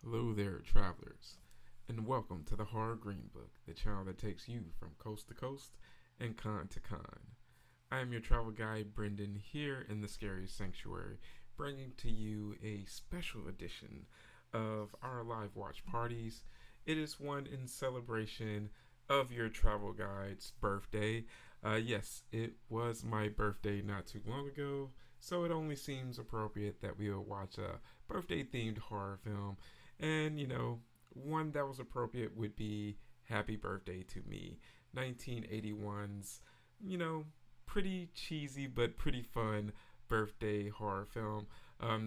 Hello there, travelers, and welcome to the Horror Greenbook, the channel that takes you from coast to coast and con to con. I am your travel guide, Brendan, here in the Scary Sanctuary, bringing to you a special edition of our live watch parties. It is one in celebration of your travel guide's birthday. Yes, it was my birthday not too long ago, so it only seems appropriate that we will watch a birthday themed horror film. And, one that was appropriate would be Happy Birthday to Me, 1981's, you know, pretty cheesy but pretty fun birthday horror film.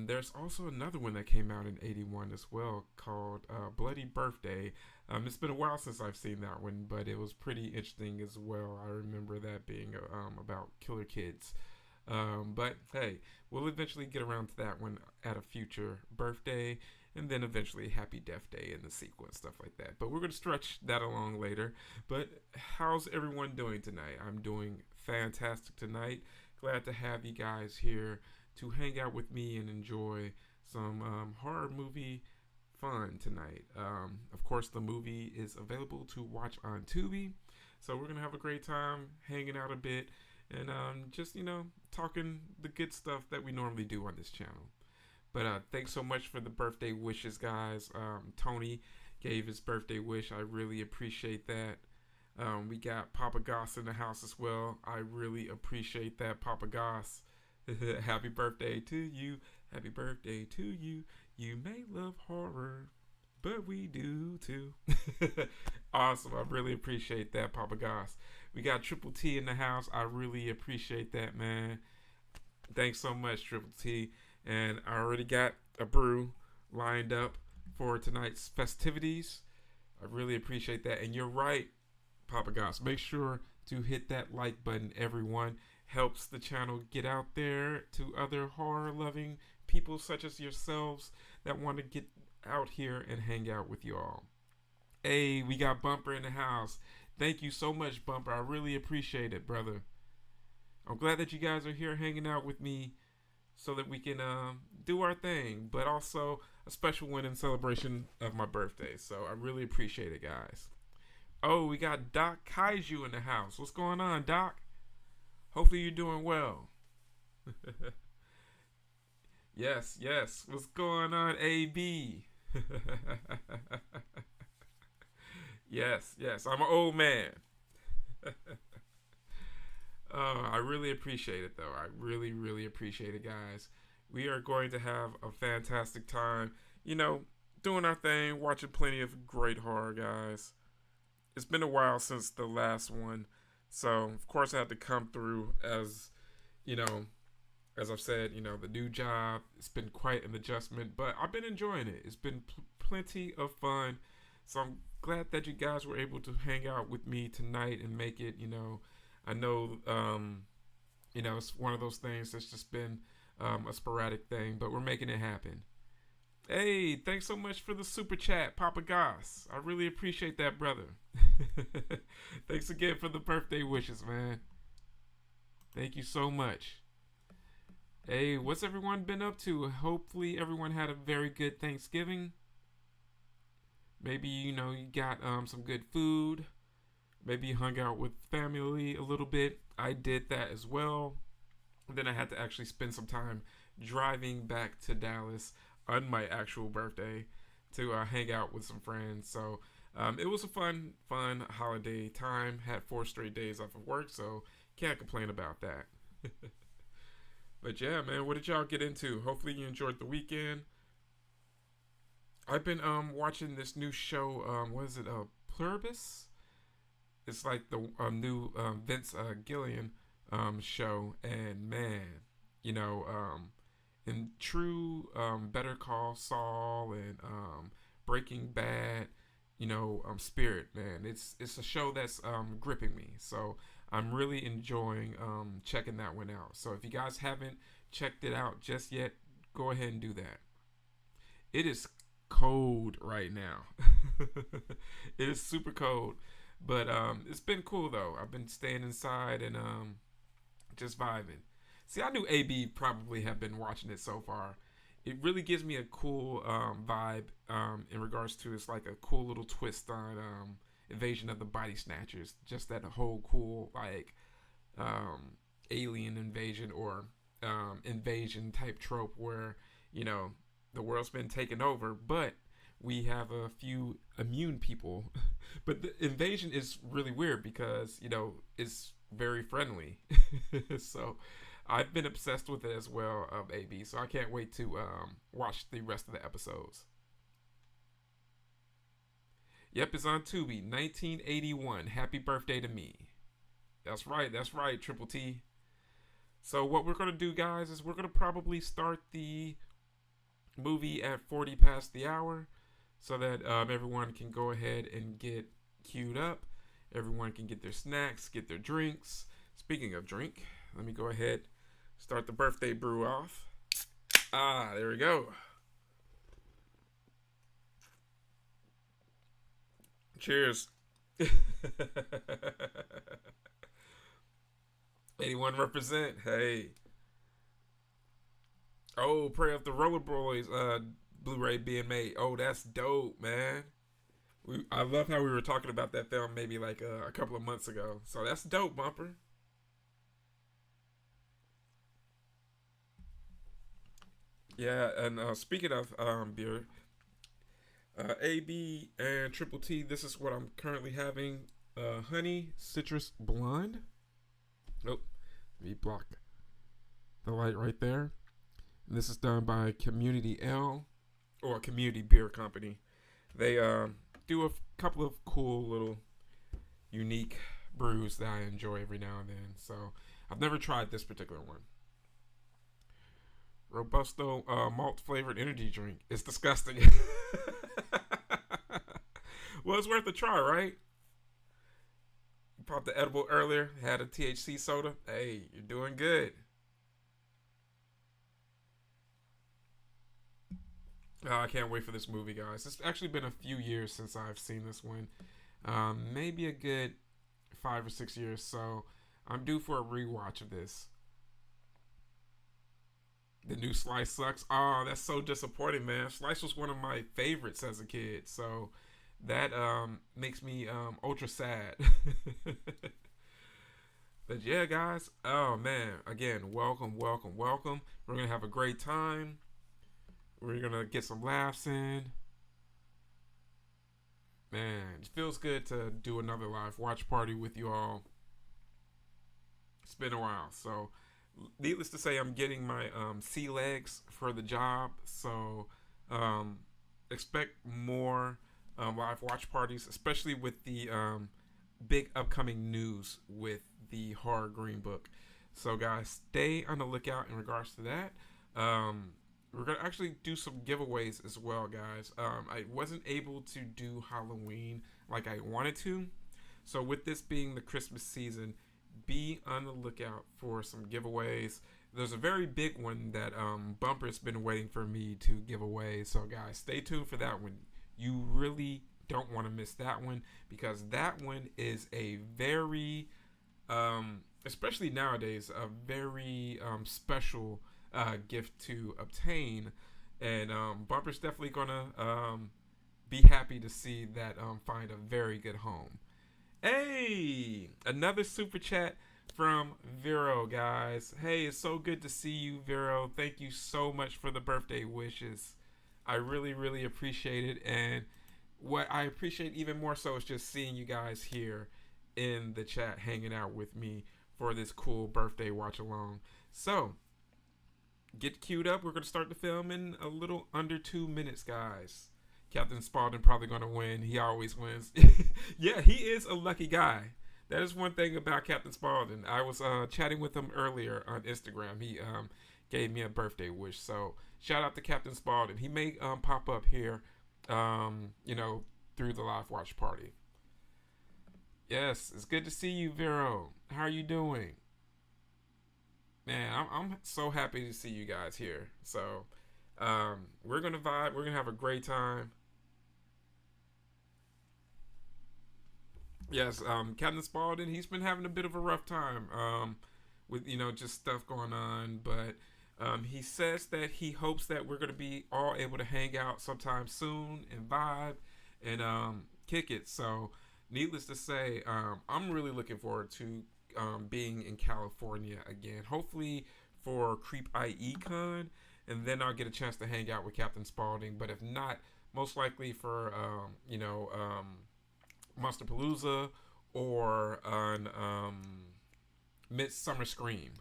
There's also another one that came out in 81 as well called Bloody Birthday. It's been a while since I've seen that one, but it was pretty interesting as well. I remember that being about killer kids. But hey, we'll eventually get around to that one at a future birthday, and then eventually Happy Death Day in the sequel and stuff like that. But we're going to stretch that along later. But how's everyone doing tonight? I'm doing fantastic tonight. Glad to have you guys here to hang out with me and enjoy some horror movie fun tonight. Of course, the movie is available to watch on Tubi, so we're gonna have a great time hanging out a bit and just talking the good stuff that we normally do on this channel. But thanks so much for the birthday wishes, guys. Tony gave his birthday wish. I really appreciate that. We got Papa Goss in the house as well. I really appreciate that, Papa Goss. Happy birthday to you. Happy birthday to you. You may love horror, but we do too. Awesome. I really appreciate that, Papa Goss. We got Triple T in the house. I really appreciate that, man. Thanks so much, Triple T. And I already got a brew lined up for tonight's festivities. I really appreciate that. And you're right, Papa Goss. Make sure to hit that like button, everyone. Helps the channel get out there to other horror-loving people such as yourselves that want to get out here and hang out with you all. Hey, we got Bumper in the house. Thank you so much, Bumper. I really appreciate it, brother. I'm glad that you guys are here hanging out with me so that we can do our thing, but also a special one in celebration of my birthday. So I really appreciate it, guys. Oh, we got Doc Kaiju in the house. What's going on, Doc? Hopefully you're doing well. Yes. What's going on, AB? Yes. I'm an old man. I really appreciate it, though. I really appreciate it, guys. We are going to have a fantastic time, doing our thing, watching plenty of great horror, guys. It's been a while since the last one, so of course I had to come through as I've said, the new job. It's been quite an adjustment, but I've been enjoying it. It's been plenty of fun, so I'm glad that you guys were able to hang out with me tonight and make it, I know, it's one of those things that's just been a sporadic thing, but we're making it happen. Hey, thanks so much for the super chat, Papa Goss. I really appreciate that, brother. Thanks again for the birthday wishes, man. Thank you so much. Hey, what's everyone been up to? Hopefully everyone had a very good Thanksgiving. Maybe, you got some good food. Maybe you hung out with family a little bit. I did that as well. Then I had to actually spend some time driving back to Dallas on my actual birthday to hang out with some friends. So it was a fun holiday time. Had 4 straight days off of work, so can't complain about that. But yeah, man, what did y'all get into? Hopefully you enjoyed the weekend. I've been watching this new show. What is it? Pluribus? It's like the new Vince Gillian show, and man, in true Better Call Saul and Breaking Bad, spirit, man. It's a show that's gripping me. So I'm really enjoying checking that one out. So if you guys haven't checked it out just yet, go ahead and do that. It is cold right now. It is super cold. But it's been cool, though. I've been staying inside and just vibing. See, I knew AB probably have been watching it so far. it really gives me a cool vibe in regards to it's like a cool little twist on Invasion of the Body Snatchers. Just that whole cool like alien invasion or invasion type trope where the world's been taken over, but we have a few immune people. But the invasion is really weird because it's very friendly. So I've been obsessed with it as well, AB. So I can't wait to watch the rest of the episodes. Yep, it's on Tubi. 1981. Happy birthday to me. That's right, Triple T. So what we're going to do, guys, is we're going to probably start the movie at 40 past the hour so that everyone can go ahead and get queued up. Everyone can get their snacks, get their drinks. Speaking of drink, let me go ahead, start the birthday brew off. There we go. Cheers. 81 represent. Hey. Oh, Prey of the Roller Boys Blu-ray being made. Oh, that's dope, man. I love how we were talking about that film maybe like a couple of months ago. So that's dope, Bumper. Yeah, and speaking of beer, AB and Triple T, this is what I'm currently having. Honey Citrus Blonde. Oh, let me block the light right there. And this is done by Community L, or Community Beer Company. They do a couple of cool little unique brews that I enjoy every now and then. So I've never tried this particular one. Robusto malt flavored energy drink. It's disgusting. Well, it's worth a try, right? You popped the edible earlier, had a THC soda. Hey, you're doing good. I can't wait for this movie, guys. It's actually been a few years since I've seen this one. Maybe a good 5 or 6 years. So I'm due for a rewatch of this. The new Slice sucks. Oh, that's so disappointing, man. Slice was one of my favorites as a kid. So that makes me ultra sad. But yeah, guys. Oh, man. Again, welcome. We're going to have a great time. We're going to get some laughs in. Man, it feels good to do another live watch party with you all. It's been a while. So, needless to say, I'm getting my sea legs for the job. So, expect more live watch parties, especially with the big upcoming news with the Horror Greenbook. So, guys, stay on the lookout in regards to that. We're going to actually do some giveaways as well, guys. I wasn't able to do Halloween like I wanted to. So with this being the Christmas season, be on the lookout for some giveaways. There's a very big one that Bumper's been waiting for me to give away. So guys, stay tuned for that one. You really don't want to miss that one because that one is a very, especially nowadays, a very special gift to obtain, and Bumper's definitely gonna be happy to see that find a very good home. Hey, another super chat from Vero, guys. Hey, it's so good to see you, Vero. Thank you so much for the birthday wishes. I really appreciate it, and what I appreciate even more so is just seeing you guys here in the chat hanging out with me for this cool birthday watch along. So get queued up. We're going to start the film in a little under 2 minutes, guys. Captain Spaulding probably going to win. He always wins. Yeah, he is a lucky guy. That is one thing about Captain Spaulding. I was chatting with him earlier on Instagram. He gave me a birthday wish. So shout out to Captain Spaulding. He may pop up here, through the live watch party. Yes, it's good to see you, Vero. How are you doing? Man, I'm so happy to see you guys here. So, we're going to vibe. We're going to have a great time. Yes, Captain Spaulding, he's been having a bit of a rough time with, just stuff going on. But He says that he hopes that we're going to be all able to hang out sometime soon and vibe and kick it. So, needless to say, I'm really looking forward to being in California again. Hopefully for Creep IE Con, and then I'll get a chance to hang out with Captain Spaulding. But if not, most likely for Monster Palooza or on Midsummer Scream.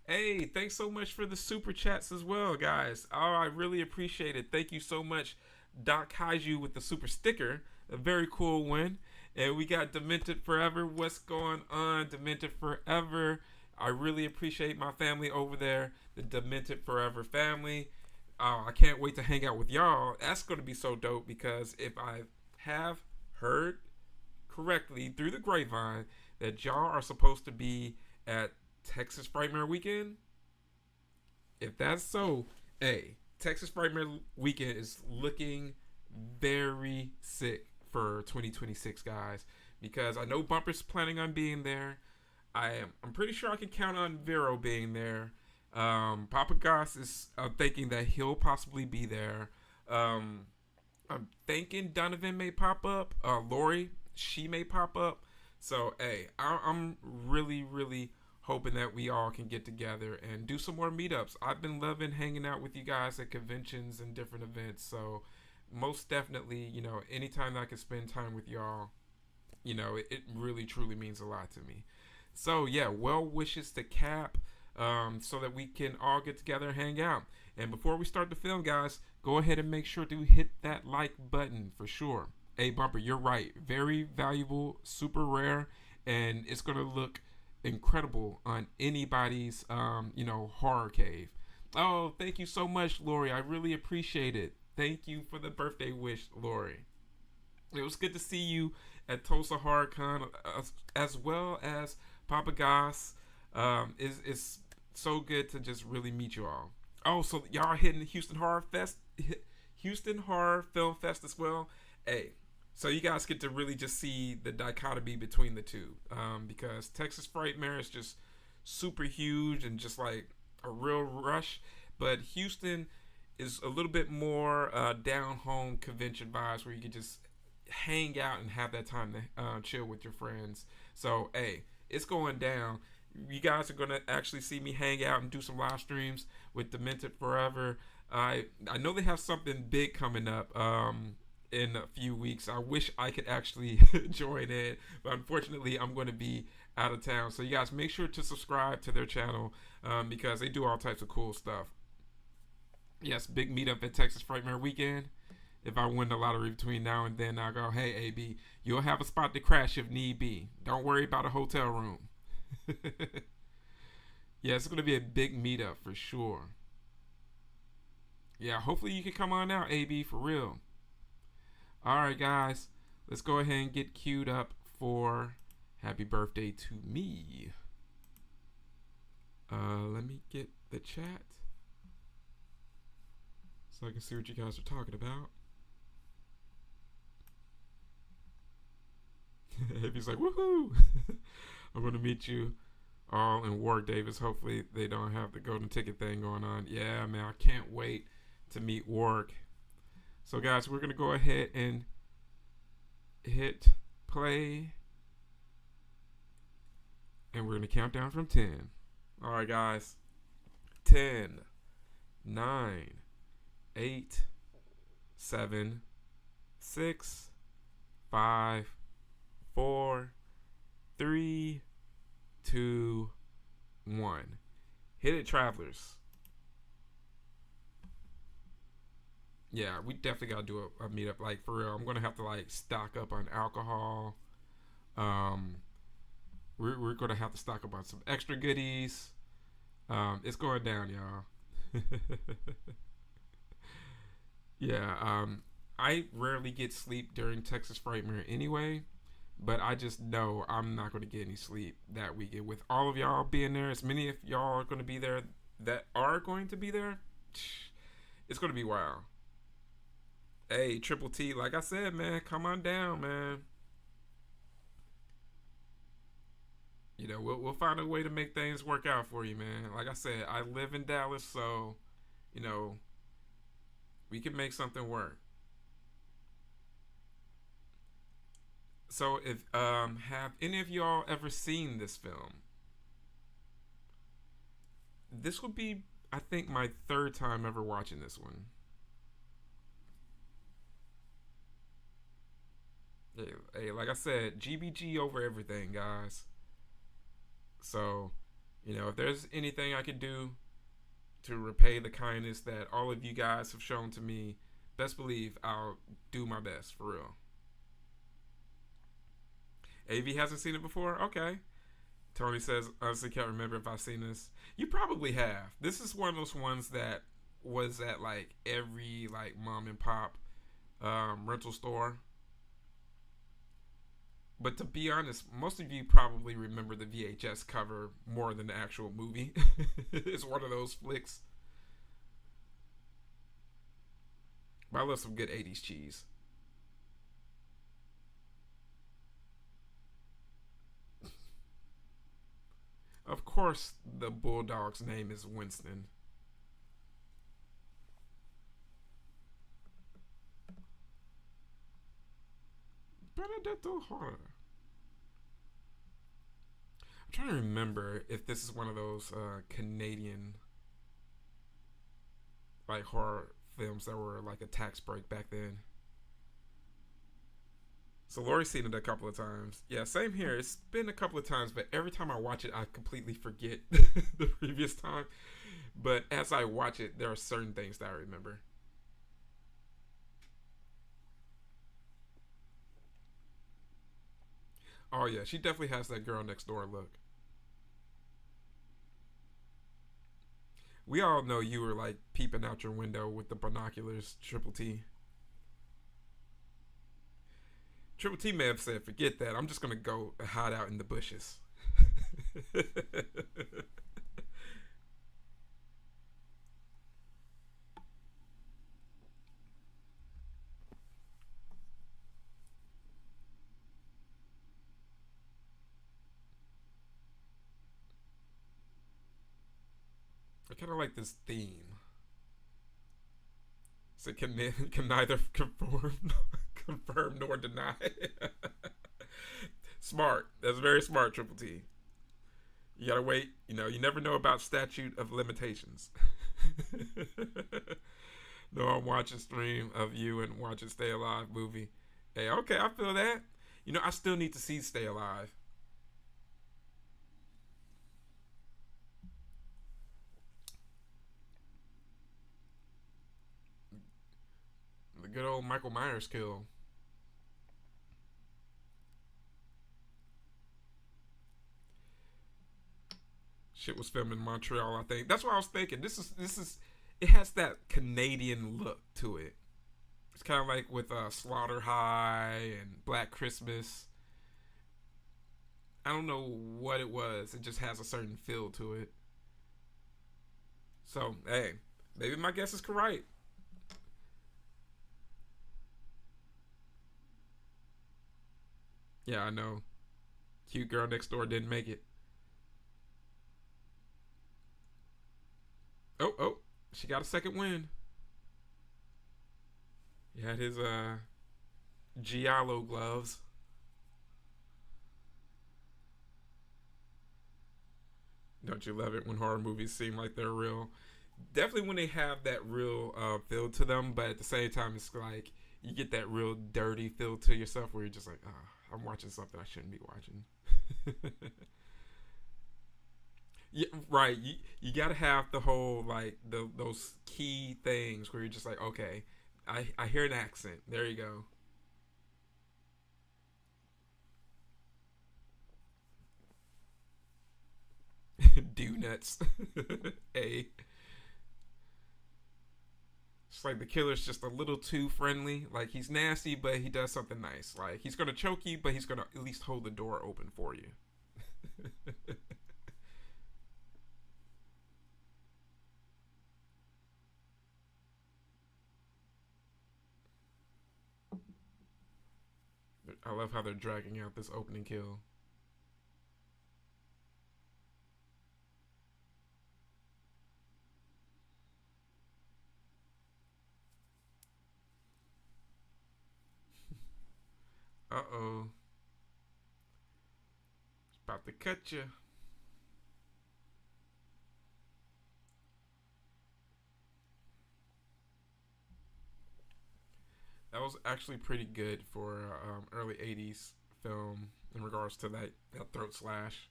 Hey, thanks so much for the super chats as well, guys. Oh, I really appreciate it. Thank you so much, Doc Kaiju, with the super sticker. A very cool one. And we got Demented Forever. What's going on, Demented Forever? I really appreciate my family over there, the Demented Forever family. I can't wait to hang out with y'all. That's going to be so dope because if I have heard correctly through the grapevine that y'all are supposed to be at Texas Frightmare Weekend. If that's so, hey, Texas Frightmare Weekend is looking very sick for 2026, guys, because I know Bumper's planning on being there. I'm pretty sure I can count on Vero being there. Papa Goss is thinking that he'll possibly be there. I'm thinking Donovan may pop up. Lori, she may pop up. So, hey, I'm really, really hoping that we all can get together and do some more meetups. I've been loving hanging out with you guys at conventions and different events. So, most definitely, anytime I can spend time with y'all, it really, truly means a lot to me. So, yeah, well wishes to Cap so that we can all get together and hang out. And before we start the film, guys, go ahead and make sure to hit that like button for sure. Hey, Bumper, you're right. Very valuable, super rare, and it's going to look incredible on anybody's, horror cave. Oh, thank you so much, Lori. I really appreciate it. Thank you for the birthday wish, Lori. It was good to see you at Tulsa Horror Con, as well as Papa Goss. It's so good to just really meet you all. Oh, so y'all are hitting Houston Horror Film Fest as well. Hey, so you guys get to really just see the dichotomy between the two, because Texas Frightmare is just super huge and just like a real rush, but Houston is a little bit more down home convention vibes where you can just hang out and have that time to chill with your friends. So, hey, it's going down. You guys are going to actually see me hang out and do some live streams with Demented Forever. I know they have something big coming up in a few weeks. I wish I could actually join in, but unfortunately I'm going to be out of town. So you guys make sure to subscribe to their channel because they do all types of cool stuff. Yes, big meetup at Texas Frightmare Weekend. If I win the lottery between now and then, I'll go, hey, AB, you'll have a spot to crash if need be. Don't worry about a hotel room. Yeah, it's going to be a big meetup for sure. Yeah, hopefully you can come on out, AB, for real. Alright, guys. Let's go ahead and get queued up for Happy Birthday to Me. Let me get the chat so I can see what you guys are talking about. AB's like, woohoo! I'm going to meet you all in Warwick Davis. Hopefully they don't have the golden ticket thing going on. Yeah, man, I can't wait to meet Warwick. So, guys, we're going to go ahead and hit play. And we're going to count down from 10. All right, guys. 10, 9, 8, 7, 6, 5, 4, 3, 2, 1. Hit it, travelers. Yeah, we definitely gotta do a meetup. Like, for real, I'm gonna have to like stock up on alcohol. We're gonna have to stock up on some extra goodies. It's going down, y'all. Yeah. I rarely get sleep during Texas Frightmare anyway, but I just know I'm not gonna get any sleep that weekend. With all of y'all being there, as many of y'all are gonna be there that are going to be there, it's gonna be wild. Hey, Triple T, like I said, man, come on down, man. we'll find a way to make things work out for you, man. Like I said, I live in Dallas, so you know we can make something work. So if have any of y'all ever seen this film? This would be, I think, my third time ever watching this one. Hey, like I said, GBG over everything, guys. So, if there's anything I could do to repay the kindness that all of you guys have shown to me, best believe I'll do my best, for real. AV hasn't seen it before? Okay. Tony says, honestly can't remember if I've seen this. You probably have. This is one of those ones that was at like every like mom and pop rental store. But to be honest, most of you probably remember the VHS cover more than the actual movie. It's one of those flicks. But I love some good 80s cheese. Of course, the bulldog's name is Winston. Benedetto Horror. I'm trying to remember if this is one of those Canadian like horror films that were like a tax break back then. So Lori's seen it a couple of times. Yeah, same here. It's been a couple of times, but every time I watch it, I completely forget the previous time. But as I watch it, there are certain things that I remember. Oh yeah, she definitely has that girl next door look. We all know you were like peeping out your window with the binoculars, Triple T. Triple T may have said, "Forget that. I'm just gonna go hide out in the bushes." I kind of like this theme. So it can neither confirm nor deny. Smart. That's very smart, Triple T. You gotta wait. You never know about statute of limitations. No, I'm watching stream of you and watching Stay Alive movie. Hey, okay, I feel that. I still need to see Stay Alive. The good old Michael Myers kill. Shit was filmed in Montreal, I think. That's what I was thinking. This is it has that Canadian look to it. It's kind of like with Slaughter High and Black Christmas. I don't know what it was. It just has a certain feel to it. So, hey, maybe my guess is correct. Yeah, I know. Cute girl next door didn't make it. Oh, oh, she got a second win. He had his Giallo gloves. Don't you love it when horror movies seem like they're real? Definitely when they have that real feel to them, but at the same time, it's like you get that real dirty feel to yourself where you're just like, I'm watching something I shouldn't be watching. Yeah, right. You got to have the whole like those key things where you're just like, okay, I hear an accent. There you go. Do nuts. A. It's like the killer's just a little too friendly. Like he's nasty, but he does something nice. Like he's gonna choke you, but he's gonna at least hold the door open for you. I love how they're dragging out this opening kill. Uh-oh. It's about to cut you. That was actually pretty good for early 80s film in regards to that throat slash.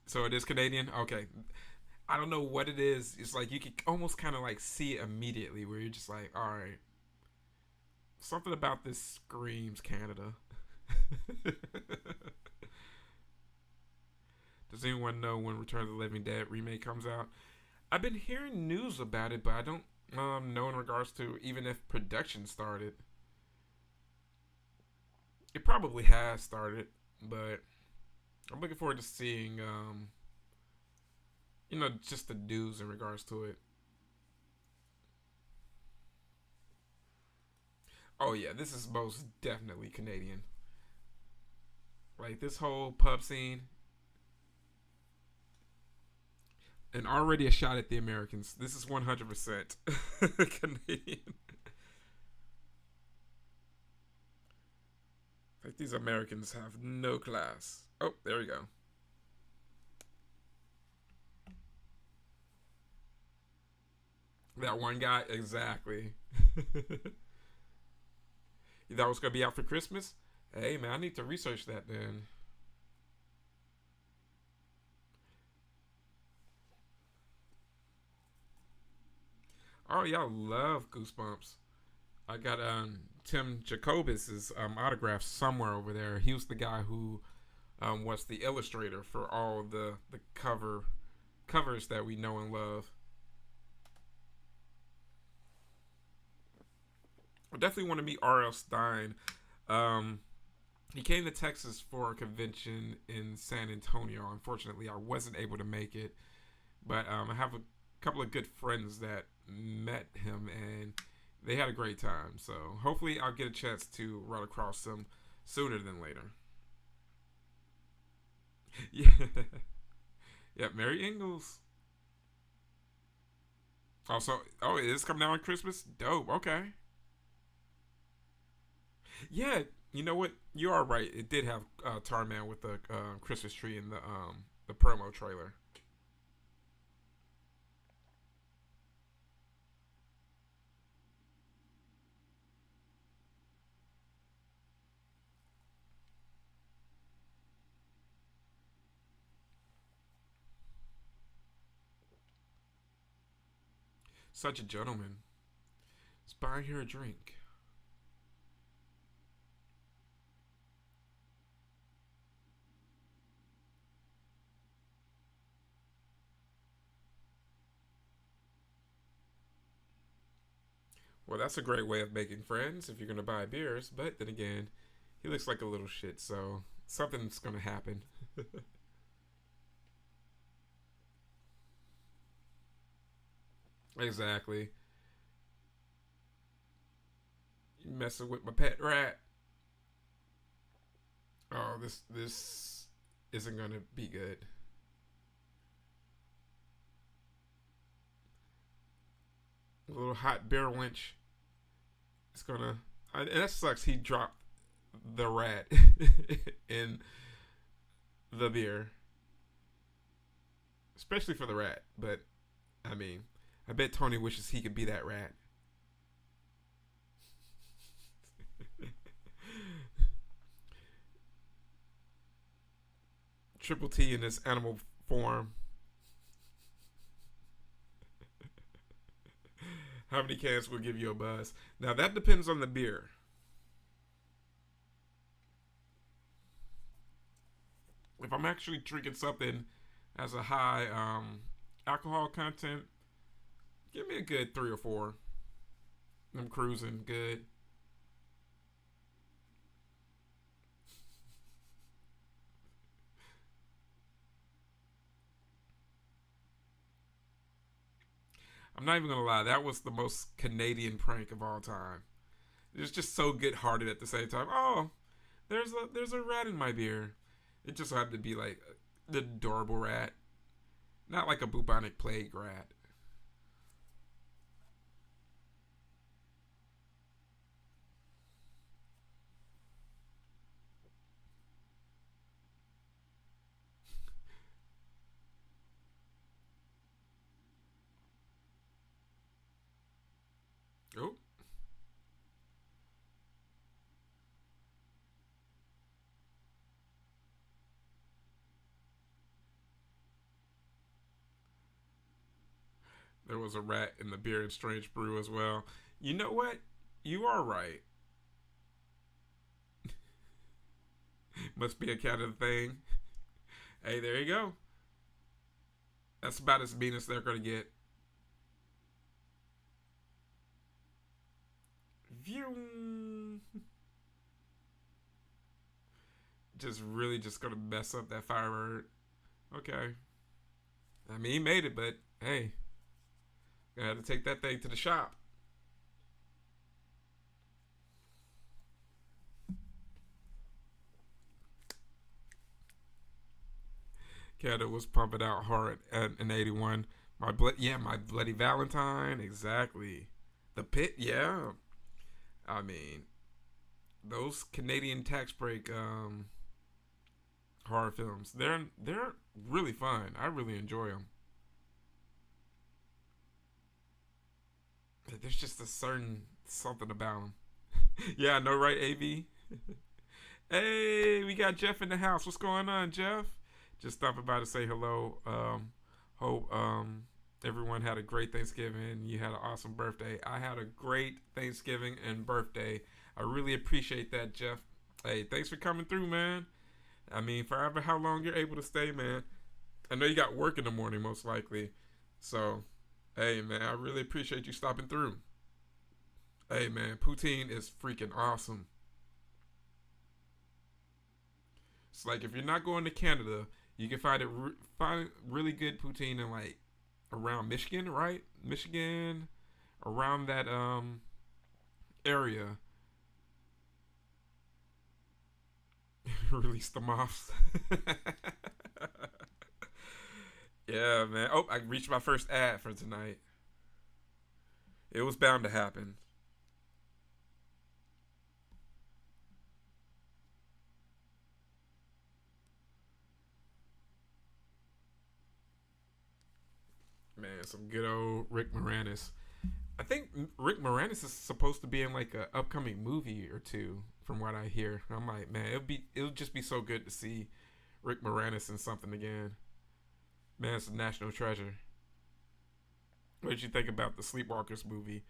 So it is Canadian? Okay. I don't know what it is. It's like you can almost kind of like see it immediately where you're just like, all right, something about this screams Canada. Does anyone know when Return of the Living Dead remake comes out? I've been hearing news about it, but I don't know in regards to even if production started. It probably has started, but I'm looking forward to seeing, just the news in regards to it. Oh yeah, this is most definitely Canadian. Like this whole pub scene, and already a shot at the Americans. This is 100% Canadian. Like these Americans have no class. Oh, there we go. That one guy, exactly. You thought it was gonna be out for Christmas? Hey man, I need to research that then. Oh y'all love Goosebumps. I got Tim Jacobus's autograph somewhere over there. He was the guy who was the illustrator for all the covers that we know and love. I definitely want to meet R.L. Stein. Um, he came to Texas for a convention in San Antonio. Unfortunately, I wasn't able to make it, but I have a couple of good friends that met him, and they had a great time. So hopefully, I'll get a chance to run across them sooner than later. Yeah, yeah. Mary Ingalls. Also, oh, it is coming out on Christmas. Dope. Okay. Yeah, you know what? You are right. It did have Tarman with the Christmas tree in the promo trailer. Such a gentleman. Let's buy her a drink. Well, that's a great way of making friends if you're gonna buy beers. But then again, he looks like a little shit, so something's gonna happen. Exactly. You messing with my pet rat. Oh, this isn't gonna be good. A little hot beer wench. It's gonna. And that sucks. He dropped the rat in the beer, especially for the rat. But I mean, I bet Tony wishes he could be that rat. Triple T in this animal form. How many cans will give you a buzz? Now that depends on the beer. If I'm actually drinking something as a high alcohol content, give me a good 3 or 4. I'm cruising good. I'm not even gonna lie, that was the most Canadian prank of all time. It was just so good hearted at the same time. Oh, there's a rat in my beer. It just had to be like the adorable rat, not like a bubonic plague rat. There was a rat in the beer and strange brew as well. You know what? You are right. Must be a Canada thing. Hey, there you go. That's about as mean as they're gonna get. View. Just really just gonna mess up that Firebird. Okay. I mean, he made it, but hey, I had to take that thing to the shop. Canada was pumping out hard in '81. My Bloody Valentine, exactly. The Pit, yeah. I mean, those Canadian tax break horror films, they're really fun. I really enjoy them. There's just a certain something about them. Yeah, I know, right, AB? Hey, we got Jeff in the house. What's going on, Jeff? Just stopping by to say hello. Hope everyone had a great Thanksgiving. You had an awesome birthday. I had a great Thanksgiving and birthday. I really appreciate that, Jeff. Hey, thanks for coming through, man. I mean, forever how long you're able to stay, man. I know you got work in the morning, most likely. So, hey, man, I really appreciate you stopping through. Hey, man, poutine is freaking awesome. It's like if you're not going to Canada, you can find really good poutine in like around Michigan, right? Michigan, around that area. Release the moths. Yeah, man. Oh, I reached my first ad for tonight. It was bound to happen. Man, some good old Rick Moranis. I think Rick Moranis is supposed to be in like a upcoming movie or two, from what I hear. I'm like, man, it'll just be so good to see Rick Moranis in something again. Man, it's a national treasure. What did you think about the Sleepwalkers movie?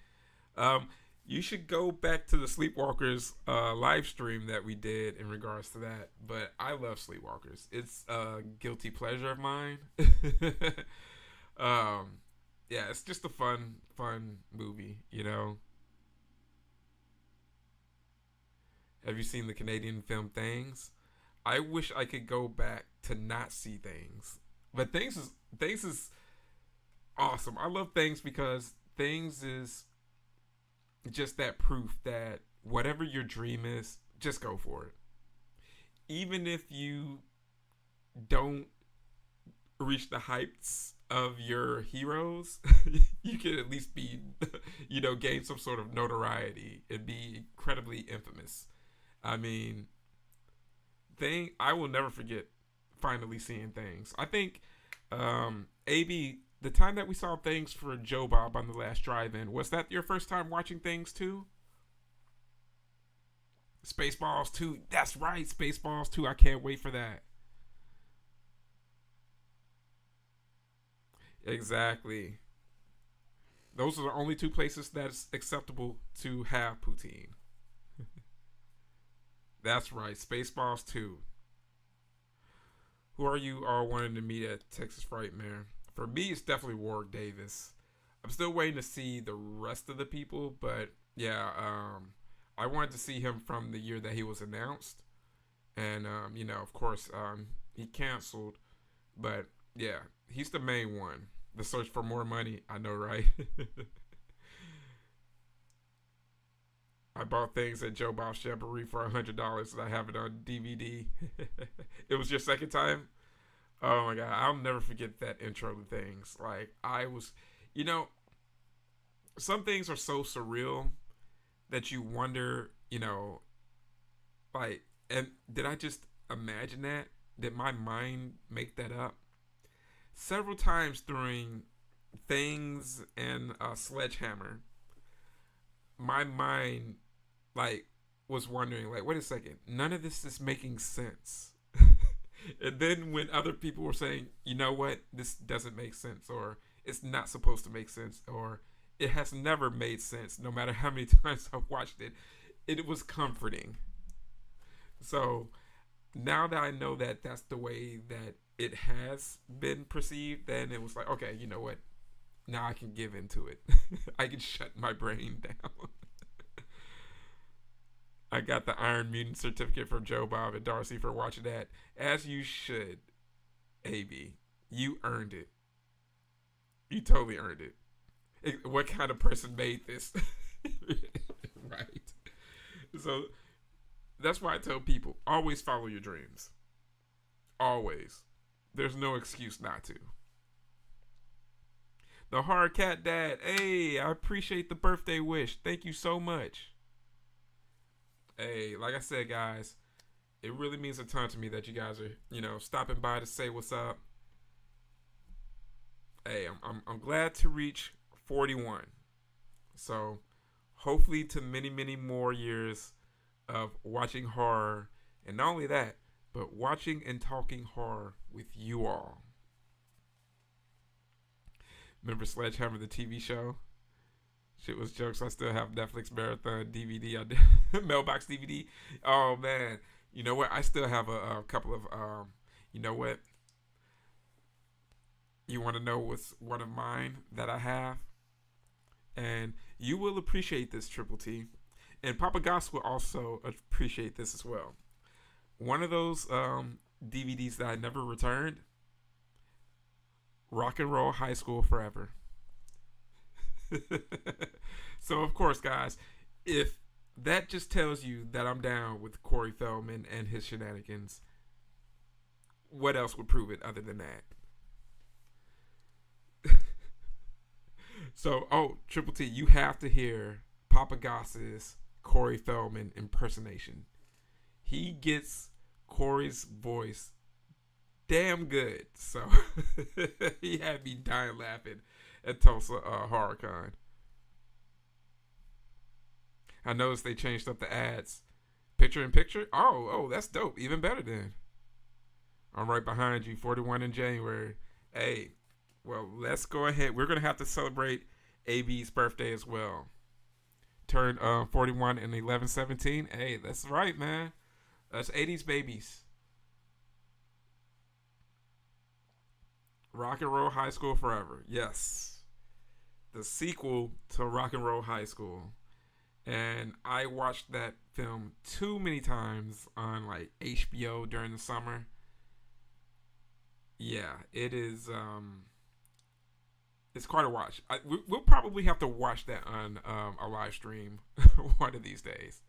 Um, you should go back to the Sleepwalkers live stream that we did in regards to that. But I love Sleepwalkers. It's a guilty pleasure of mine. um, yeah, it's just a fun movie. You know. Have you seen the Canadian film Things? I wish I could go back to not see Things, but Things is awesome. I love Things because Things is just that proof that whatever your dream is, just go for it. Even if you don't reach the heights of your heroes, you can at least be, gain some sort of notoriety and be incredibly infamous. I mean, I will never forget finally seeing Things. I think, AB, the time that we saw Things for Joe Bob on the last drive-in, was that your first time watching Things too? Spaceballs 2. That's right, Spaceballs 2. I can't wait for that. Exactly. Those are the only two places that's acceptable to have poutine. That's right, Spaceballs 2. Who are you all wanting to meet at Texas Frightmare? For me, it's definitely Warwick Davis. I'm still waiting to see the rest of the people, but yeah, I wanted to see him from the year that he was announced, and of course, he canceled, but yeah, he's the main one. The Search for More Money, I know, right? I bought Things at Joe Bob's Jamboree for $100 and I have it on DVD. It was your second time? Oh my god, I'll never forget that intro to Things. Like, you know, some things are so surreal that you wonder, like, and did I just imagine that? Did my mind make that up? Several times during Things and Sledgehammer, my mind, like, was wondering, like, wait a second, none of this is making sense. And then when other people were saying, you know what, this doesn't make sense, or it's not supposed to make sense, or it has never made sense. No matter how many times I've watched it, it was comforting. So now that I know that that's the way that it has been perceived, then it was like, okay, you know what? Now I can give into it. I can shut my brain down. I got the Iron Mutant certificate from Joe Bob and Darcy for watching that. As you should, AB. You earned it. You totally earned it. What kind of person made this? Right. So that's why I tell people, always follow your dreams. Always. There's no excuse not to. The Hard Cat Dad. Hey, I appreciate the birthday wish. Thank you so much. Hey, like I said, guys, it really means a ton to me that you guys are, stopping by to say what's up. Hey, I'm glad to reach 41. So, hopefully to many, many more years of watching horror. And not only that, but watching and talking horror with you all. Remember Sledgehammer, the TV show? Shit was jokes. I still have Netflix Marathon DVD. I did Mailbox DVD. Oh, man. You know what? I still have a couple of, you know what? You want to know what's one of mine that I have? And you will appreciate this, Triple T. And Papa Goss will also appreciate this as well. One of those DVDs that I never returned, Rock and Roll High School Forever. So, of course, guys, if that just tells you that I'm down with Corey Feldman and his shenanigans, what else would prove it other than that? So, Triple T, you have to hear Papa Goss's Corey Feldman impersonation. He gets Corey's voice damn good. So, he had me dying laughing at Tulsa HorrorCon. I noticed they changed up the ads. Picture in picture? Oh, that's dope. Even better then. I'm right behind you, 41 in January. Hey, well, let's go ahead. We're going to have to celebrate AB's birthday as well. Turned 41 in 11/17. Hey, that's right, man. That's 80s babies. Rock and Roll High School Forever. Yes. The sequel to Rock and Roll High School. And I watched that film too many times on like HBO during the summer. Yeah, it is. It's quite a watch. We'll probably have to watch that on a live stream one of these days.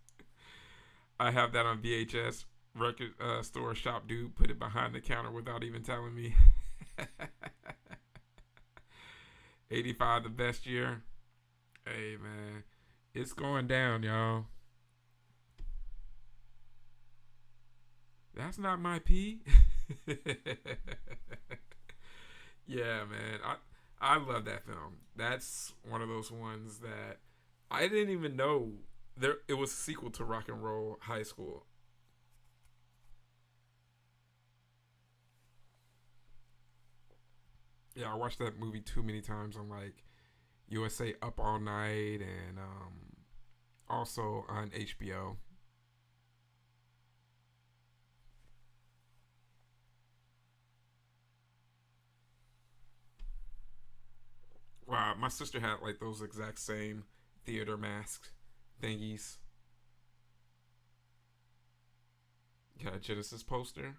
I have that on VHS. Record store shop dude put it behind the counter without even telling me. 85, the best year. Hey, man. It's going down, y'all. That's not my pee. Yeah, man. I love that film. That's one of those ones that I didn't even know it was a sequel to Rock and Roll High School. Yeah, I watched that movie too many times on like USA Up All Night and also on HBO. Wow, my sister had like those exact same theater mask thingies. Got a Genesis poster.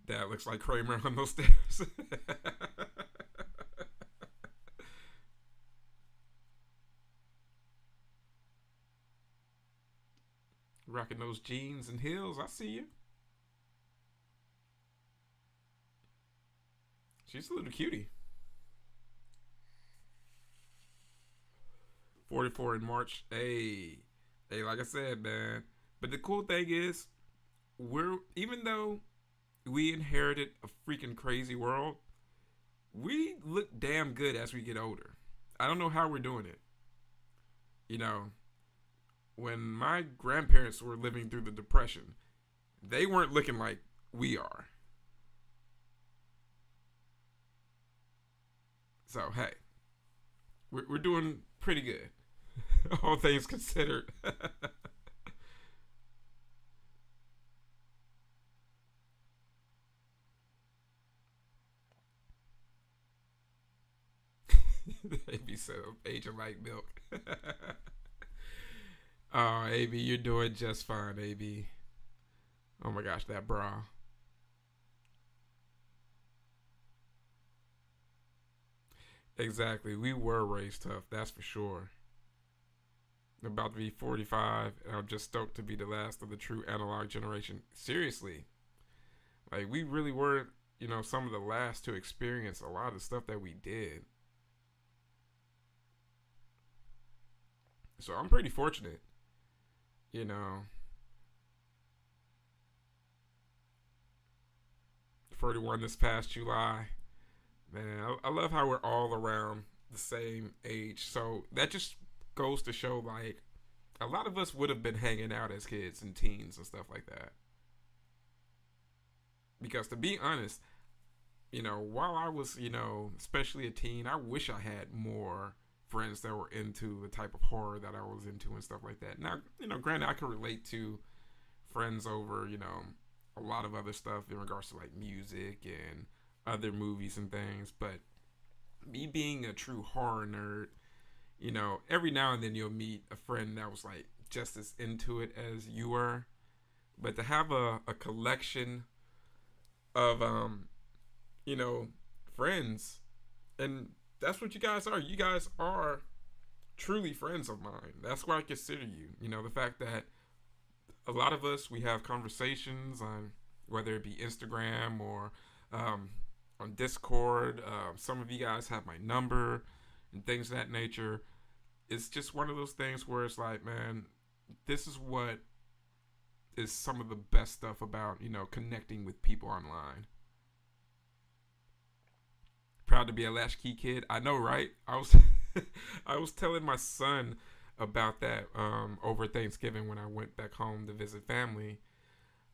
That looks like Kramer on those stairs. Rocking those jeans and heels. I see you. She's a little cutie. 44 in March. Hey, like I said, man. But the cool thing is, even though we inherited a freaking crazy world, we look damn good as we get older. I don't know how we're doing it. You know, when my grandparents were living through the Depression, they weren't looking like we are. So hey, we're doing pretty good, all things considered. AB so aging like milk. Oh, AB, you're doing just fine, AB. Oh my gosh, that bra. Exactly. We were raised tough, that's for sure. I'm about to be 45, and I'm just stoked to be the last of the true analog generation. Seriously. Like, we really were, some of the last to experience a lot of stuff that we did. So I'm pretty fortunate, you know. 41 this past July. Man, I love how we're all around the same age. So that just goes to show, like, a lot of us would have been hanging out as kids and teens and stuff like that. Because to be honest, while I was, especially a teen, I wish I had more friends that were into the type of horror that I was into and stuff like that. Now, granted, I can relate to friends over, a lot of other stuff in regards to like music and other movies and things, but me being a true horror nerd, every now and then you'll meet a friend that was like just as into it as you were. But to have a collection of you know, friends, and that's what you guys are. You guys are truly friends of mine. That's why I consider you. The fact that a lot of us we have conversations on whether it be Instagram or um, on Discord. Some of you guys have my number and things of that nature. It's just one of those things where it's like, man, this is what is some of the best stuff about connecting with people online. Proud to be a latchkey kid. I know, right? I was I was telling my son about that over Thanksgiving when I went back home to visit family.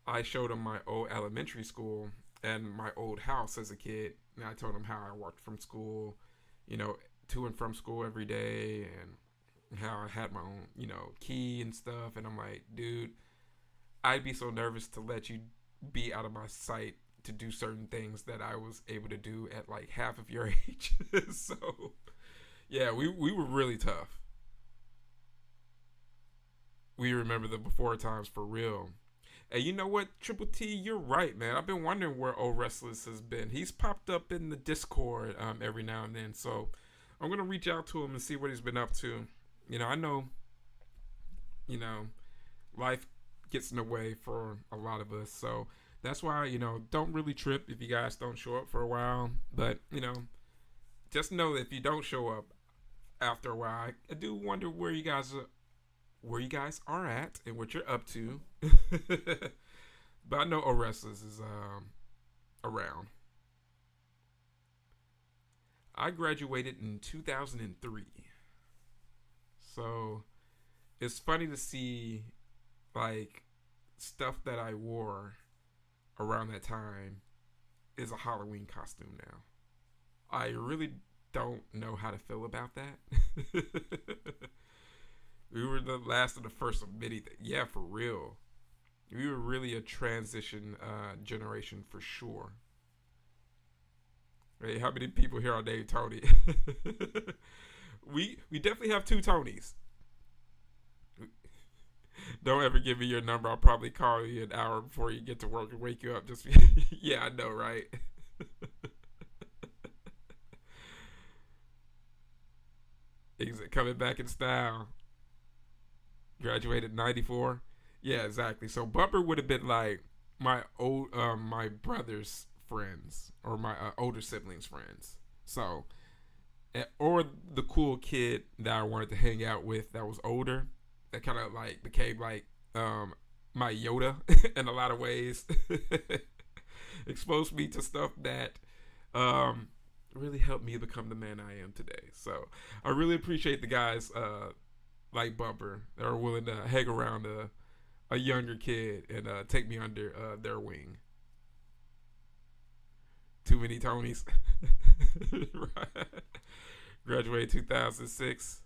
I showed him my old elementary school and my old house as a kid, and I told him how I worked from school, you know, to and from school every day, and how I had my own, key and stuff. And I'm like, dude, I'd be so nervous to let you be out of my sight to do certain things that I was able to do at like half of your age. So yeah, we were really tough. We remember the before times for real. And you know what, Triple T, you're right, man. I've been wondering where old Restless has been. He's popped up in the Discord every now and then, so I'm gonna reach out to him and see what he's been up to. I know, you know, life gets in the way for a lot of us, so that's why don't really trip if you guys don't show up for a while. But just know that if you don't show up after a while, I do wonder where you guys are at and what you're up to. But I know Orestes is around. I graduated in 2003, so it's funny to see like stuff that I wore around that time is a Halloween costume now. I really don't know how to feel about that. We were the last of the first of many. Yeah, for real. We were really a transition generation for sure. Hey, how many people here are named Tony? we definitely have two Tonys. Don't ever give me your number. I'll probably call you an hour before you get to work and wake you up. Just yeah, I know, right? Is it coming back in style? Graduated '94. Yeah, exactly. So Bumper would have been like my brother's friends or my older siblings' friends. So, or the cool kid that I wanted to hang out with that was older, that kind of like became like my Yoda in a lot of ways. Exposed me to stuff that really helped me become the man I am today. So I really appreciate the guys like Bumper that are willing to hang around a younger kid and take me under their wing. Too many Tonys. Right. Graduated 2006.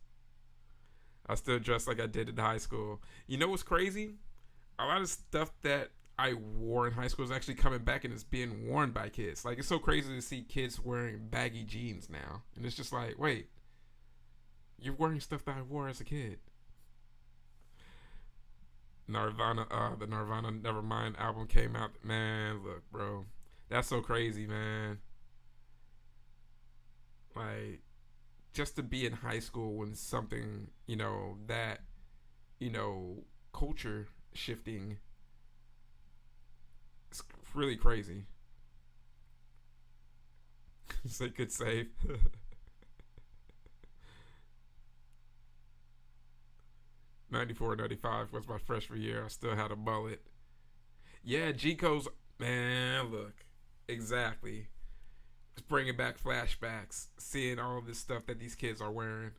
I still dress like I did in high school. You know what's crazy? A lot of stuff that I wore in high school is actually coming back and it's being worn by kids. Like, it's so crazy to see kids wearing baggy jeans now. And it's just like, wait, you're wearing stuff that I wore as a kid. Nirvana, the Nirvana Nevermind album came out. Man, look, bro. That's so crazy, man. Like, just to be in high school when something, that, culture shifting, it's really crazy. Say good save. 94, 95 was my freshman year. I still had a mullet. Yeah, G-Co's, man, look. Exactly. It's bringing back flashbacks, seeing all this stuff that these kids are wearing.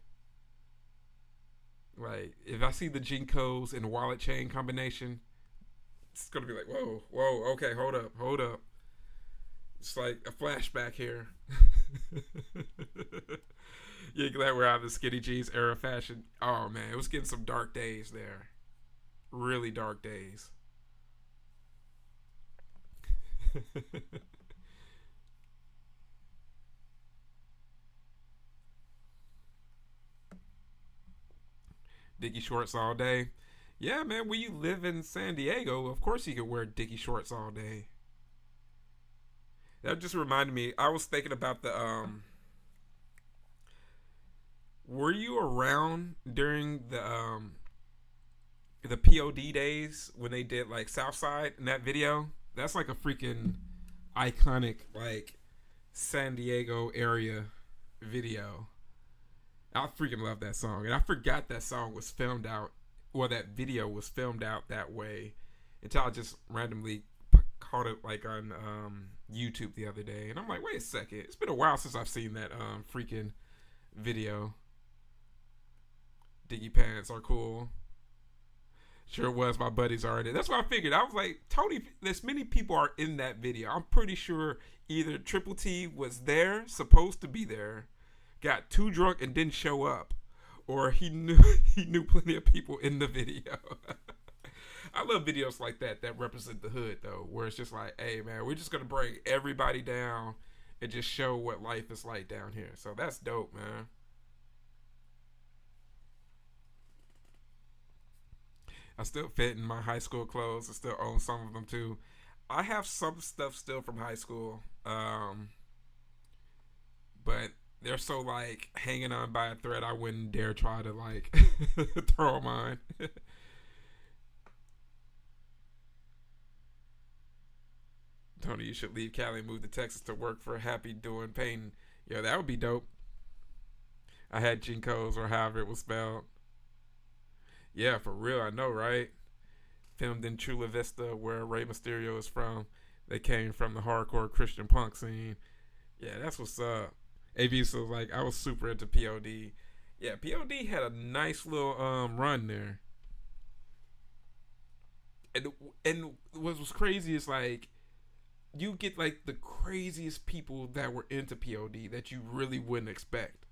Like, if I see the Jinkos and wallet chain combination, it's going to be like, whoa, okay, hold up. It's like a flashback here. Yeah, glad we're out of the skinny jeans era fashion. Oh, man, it was getting some dark days there. Really dark days. Dickie shorts all day. Yeah, man, when you live in San Diego, of course you can wear Dickie shorts all day. That just reminded me, I was thinking about were you around during the POD days when they did like Southside in that video? That's like a freaking iconic like San Diego area video. I freaking love that song, and I forgot that song was filmed out, or that video was filmed out that way, until I just randomly caught it like on YouTube the other day, and I'm like, wait a second, it's been a while since I've seen that freaking video. Diggy pants are cool. Sure was. My buddies are in it. That's what I figured. I was like, Tony, there's many people are in that video. I'm pretty sure either Triple T was there, supposed to be there, got too drunk and didn't show up, or he knew plenty of people in the video. I love videos like that represent the hood, though, where it's just like, hey, man, we're just going to bring everybody down and just show what life is like down here. So that's dope, man. I still fit in my high school clothes. I still own some of them, too. I have some stuff still from high school, but they're so, like, hanging on by a thread, I wouldn't dare try to, like, throw mine. Tony, you should leave Cali and move to Texas to work for Happy doing painting. Yo, that would be dope. I had Jinkos, or however it was spelled. Yeah, for real, I know, right? Filmed in Chula Vista, where Rey Mysterio is from. They came from the hardcore Christian punk scene. Yeah, that's what's up. AB, so like, I was super into POD. Yeah, POD had a nice little run there. And what was crazy is like, you get like the craziest people that were into POD that you really wouldn't expect.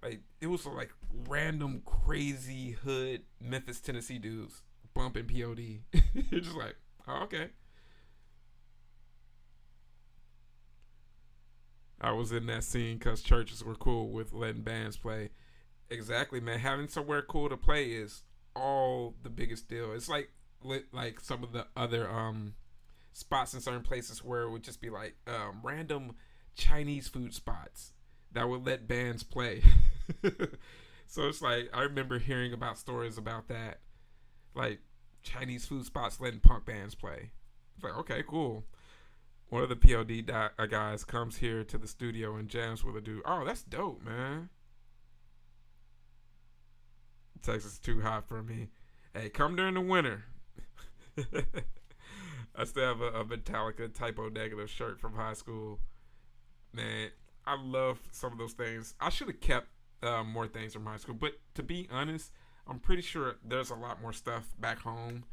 Like, it was like random crazy hood Memphis, Tennessee dudes bumping POD. You're just like, oh, okay. I was in that scene because churches were cool with letting bands play. Exactly, man. Having somewhere cool to play is all the biggest deal. It's like some of the other spots in certain places where it would just be like random Chinese food spots that would let bands play. So it's like, I remember hearing about stories about that, like Chinese food spots letting punk bands play. It's like, okay, cool. One of the POD guys comes here to the studio and jams with a dude. Oh, that's dope, man. Texas is too hot for me. Hey, come during the winter. I still have a Metallica Typo Negative shirt from high school. Man, I love some of those things. I should have kept more things from high school, but to be honest, I'm pretty sure there's a lot more stuff back home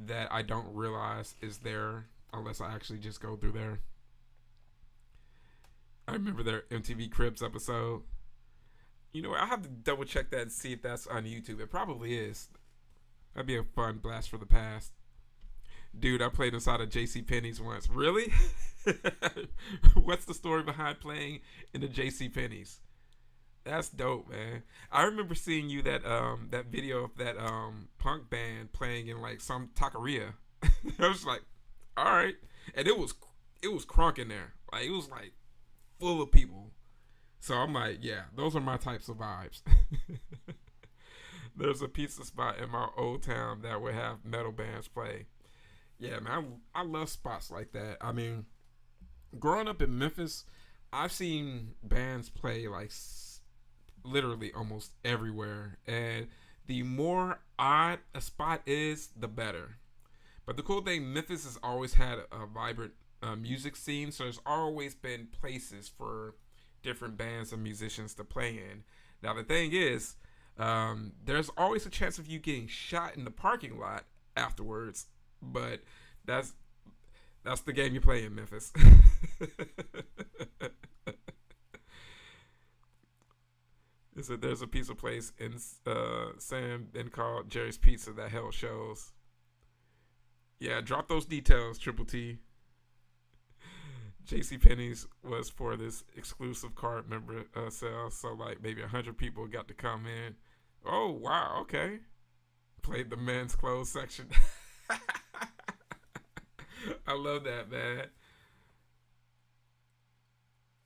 that I don't realize is there unless I actually just go through there. remember their MTV Cribs episode. You know what? I have to double check that and see if that's on YouTube. It probably is. That'd be a fun blast for the past. Dude, I played inside of J.C. Penney's once. Really? What's the story behind playing in the J.C. Penney's? That's dope, man. I remember seeing you that video of that punk band playing in like some taqueria. I was like, all right, and it was crunk in there. Like it was like full of people. So I'm like, yeah, those are my types of vibes. There's a pizza spot in my old town that would have metal bands play. Yeah, man, I love spots like that. I mean, growing up in Memphis, I've seen bands play like literally almost everywhere, and the more odd a spot is, the better. But the cool thing, Memphis has always had a vibrant music scene, so there's always been places for different bands and musicians to play in. Now the thing is, there's always a chance of you getting shot in the parking lot afterwards, but that's the game you play in Memphis. There's a pizza place in San Ben called Jerry's Pizza that held shows. Yeah, drop those details, Triple T. JCPenney's was for this exclusive card member sale, so like maybe 100 people got to come in. Oh, wow, okay. Played the men's clothes section. I love that, man.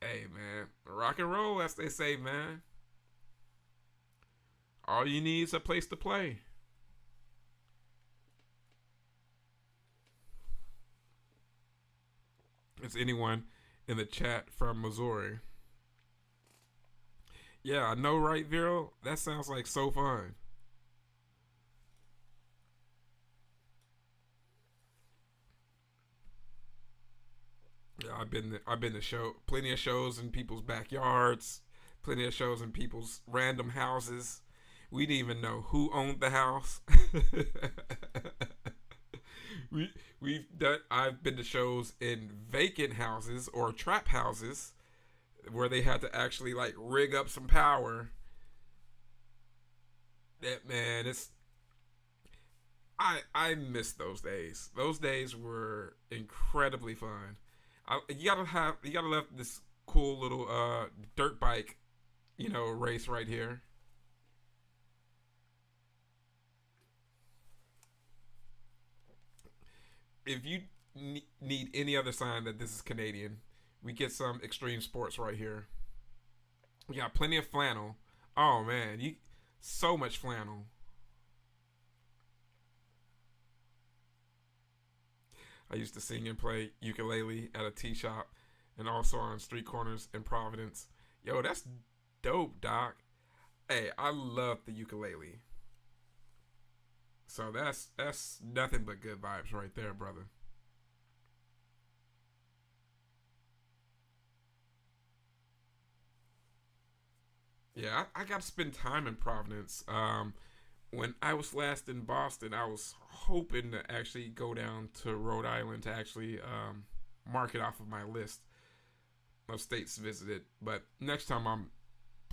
Hey, man, rock and roll, as they say, man. All you need is a place to play. Is anyone in the chat from Missouri? Yeah, I know, right, Vero? That sounds like so fun. Yeah, I've been to plenty of shows in people's backyards, plenty of shows in people's random houses. We didn't even know who owned the house. I've been to shows in vacant houses or trap houses where they had to actually like rig up some power. That, man, I miss those days. Those days were incredibly fun. You gotta love this cool little dirt bike, race right here. If you need any other sign that this is Canadian, we get some extreme sports right here. We got plenty of flannel. Oh man, so much flannel. I used to sing and play ukulele at a tea shop and also on street corners in Providence. Yo, that's dope, Doc. Hey, I love the ukulele. So that's nothing but good vibes right there, brother. Yeah, I got to spend time in Providence. When I was last in Boston, I was hoping to actually go down to Rhode Island to actually mark it off of my list of states visited. But next time, I'm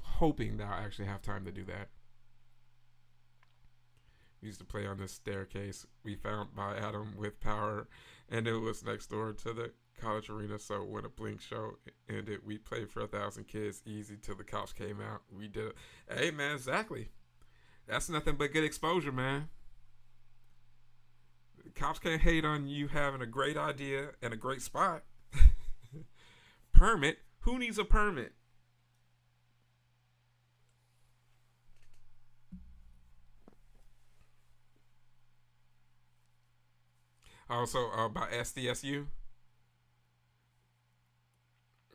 hoping that I'll actually have time to do that. We used to play on this staircase we found by Adam with power, and it was next door to the college arena. So when a Blink show ended, we played for 1,000 kids easy till the cops came out. We did it. Hey, man, exactly. That's nothing but good exposure, man. The cops can't hate on you having a great idea and a great spot. Permit? Who needs a permit? Also, about SDSU.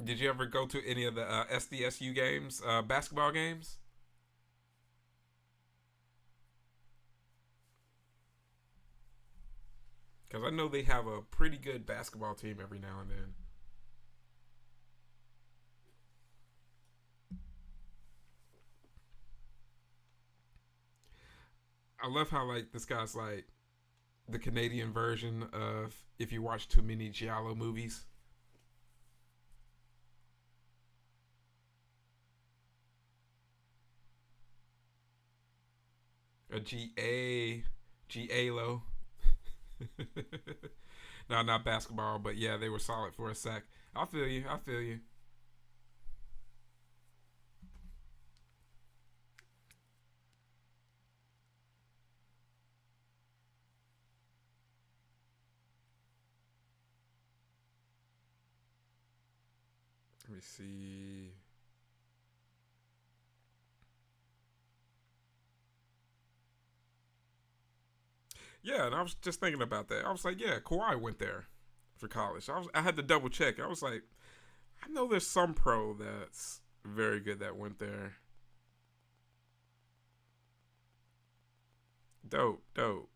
Did you ever go to any of the SDSU games, basketball games? Because I know they have a pretty good basketball team every now and then. I love how like this guy's like the Canadian version of if you watch too many Giallo movies. A G-A. G-A-Lo. No, not basketball, but yeah, they were solid for a sec. I feel you. I feel you. Let me see. Yeah, and I was just thinking about that. I was like, yeah, Kawhi went there for college. I had to double check. I was like, I know there's some pro that's very good that went there. Dope, dope.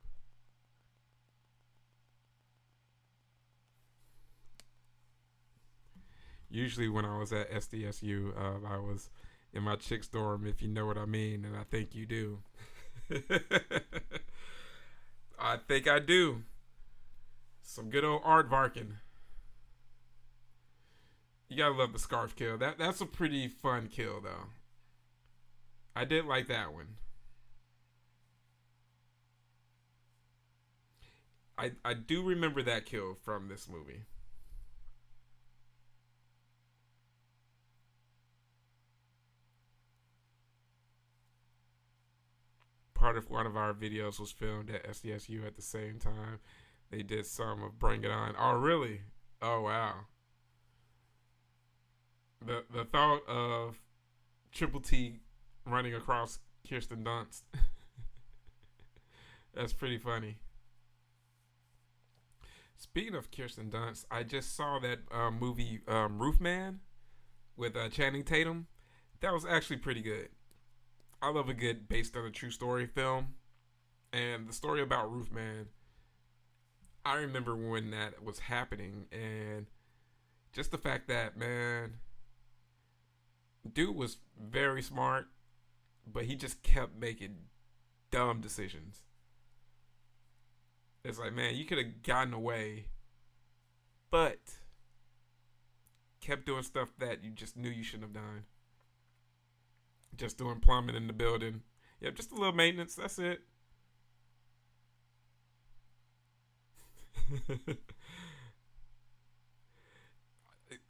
Usually when I was at SDSU, I was in my chick's dorm, if you know what I mean, and I think you do. I think I do. Some good old art varking. You gotta love the scarf kill. That's a pretty fun kill though. I did like that one. I do remember that kill from this movie. Part of one of our videos was filmed at SDSU at the same time. They did some of Bring It On. Oh really? Oh wow. The thought of Triple T running across Kirsten Dunst. That's pretty funny. Speaking of Kirsten Dunst, I just saw that movie Roof Man with Channing Tatum. That was actually pretty good. I love a good based on a true story film. And the story about Roof Man, I remember when that was happening, and just the fact that, man, dude was very smart, but he just kept making dumb decisions. It's like, man, you could have gotten away, but kept doing stuff that you just knew you shouldn't have done. Just doing plumbing in the building. Yeah, just a little maintenance. That's it.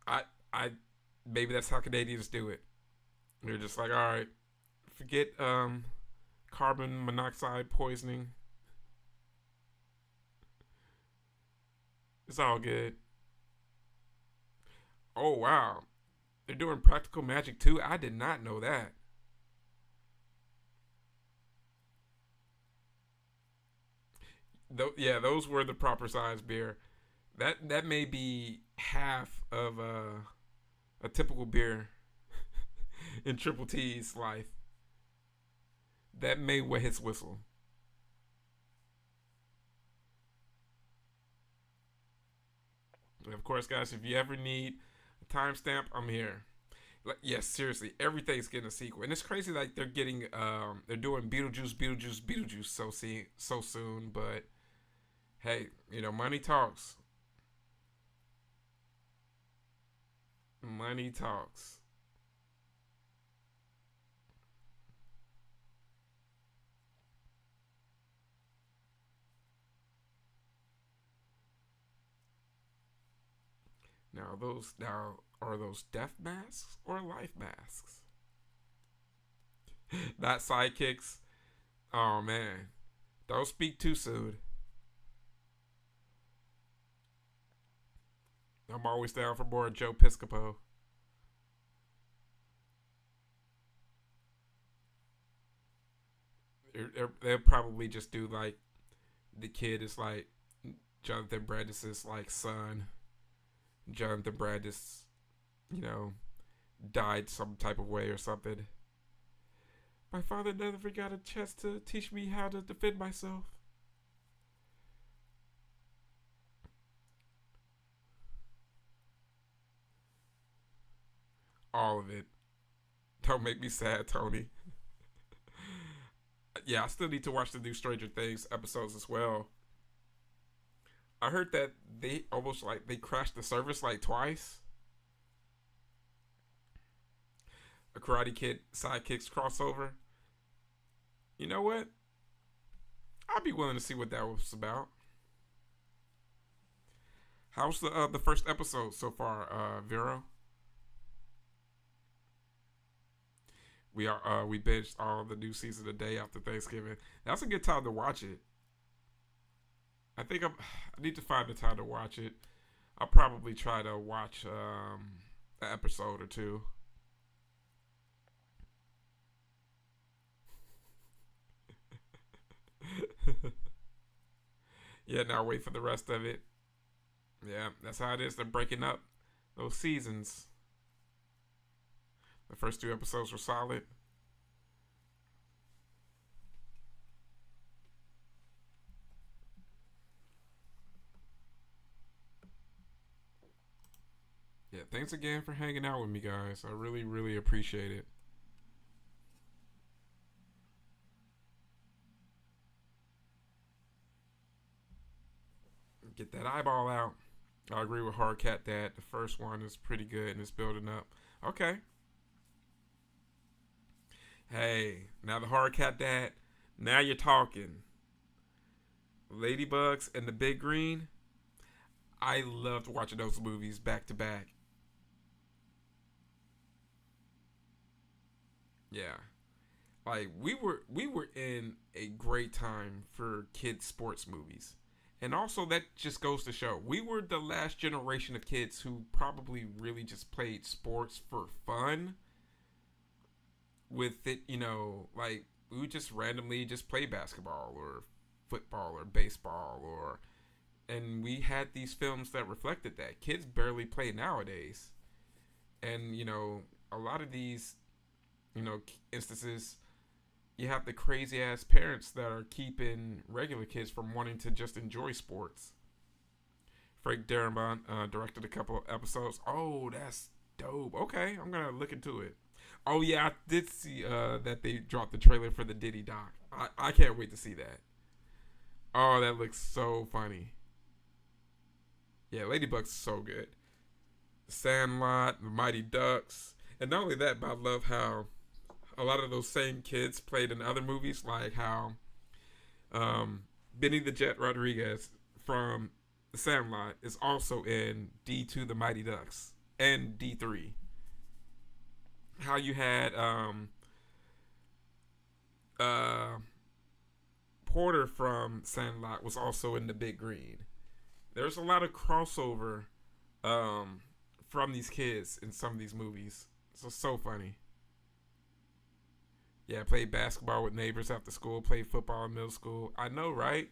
I I maybe that's how Canadians do it. They're just like, all right, forget carbon monoxide poisoning. It's all good. Oh wow, they're doing practical magic too. I did not know that. Yeah, those were the proper size beer. That may be half of a typical beer in Triple T's life. That may wet his whistle. And of course, guys, if you ever need a timestamp, I'm here. Like, yes, seriously, everything's getting a sequel, and it's crazy. Like they're doing Beetlejuice so soon. But hey, money talks. Money talks. Now are those death masks or life masks? Not sidekicks. Oh man, don't speak too soon. I'm always down for more Joe Piscopo. They'll probably just do like the kid is like Jonathan Brandis' like son. Jonathan Brandis, you know, died some type of way or something. My father never got a chance to teach me how to defend myself. All of it. Don't make me sad, Tony. Yeah, I still need to watch the new Stranger Things episodes as well. I heard that they almost like they crashed the service like twice. A Karate Kid sidekicks crossover. You know what? I'd be willing to see what that was about. How's the first episode so far, Vero? We binged all the new season the day after Thanksgiving. That's a good time to watch it. I need to find the time to watch it. I'll probably try to watch an episode or two. Yeah, now wait for the rest of it. Yeah, that's how it is. They're breaking up those seasons. The first two episodes were solid. Yeah, thanks again for hanging out with me, guys. I really, really appreciate it. Get that eyeball out. I agree with Hardcat that the first one is pretty good and it's building up. Okay. Hey, now the Hardcat Dad, now you're talking. Ladybugs and the Big Green. I loved watching those movies back to back. Yeah. Like we were in a great time for kids sports movies. And also that just goes to show we were the last generation of kids who probably really just played sports for fun with it, like we would just randomly just play basketball or football or baseball or and we had these films that reflected that. Kids barely play nowadays. And, a lot of these, instances you have the crazy ass parents that are keeping regular kids from wanting to just enjoy sports. Frank Darabont directed a couple of episodes. Oh, that's dope. Okay, I'm gonna look into it. Oh yeah, I did see that they dropped the trailer for the Diddy doc. I can't wait to see that. Oh, that looks so funny. Yeah, Ladybug's so good. Sandlot, the Mighty Ducks, and not only that, but I love how a lot of those same kids played in other movies, like how Benny the Jet Rodriguez from The Sandlot is also in D2 The Mighty Ducks and D3. How you had uh, Porter from Sandlot was also in The Big Green. There's a lot of crossover from these kids in some of these movies. So funny. Yeah, played basketball with neighbors after school, played football in middle school. I know, right?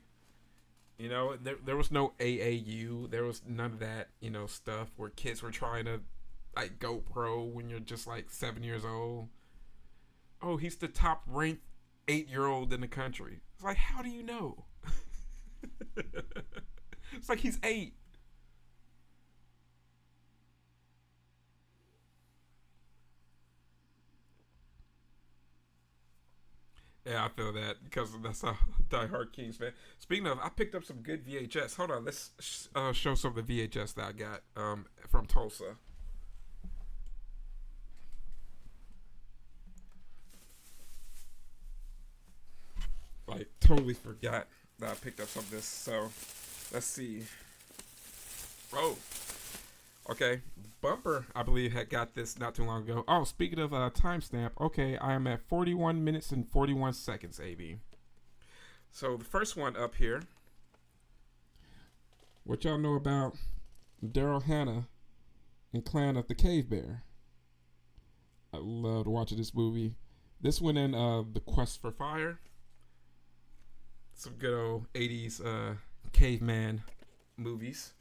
There was no AAU. There was none of that, stuff where kids were trying to like go pro when you're just like 7 years old. Oh, he's the top ranked 8-year old in the country. It's like, how do you know? It's like he's 8. Yeah, I feel that because that's a diehard Kings fan. Speaking of, I picked up some good VHS. Hold on, let's show some of the VHS that I got from Tulsa. Like, totally forgot that I picked up some of this. So, let's see. Oh, okay. Bumper, I believe, had got this not too long ago. Oh, speaking of timestamp, okay, I am at 41 minutes and 41 seconds, AB. So the first one up here. What y'all know about Daryl Hannah and Clan of the Cave Bear? I loved watching this movie. This one in The Quest for Fire. Some good old 80s caveman movies.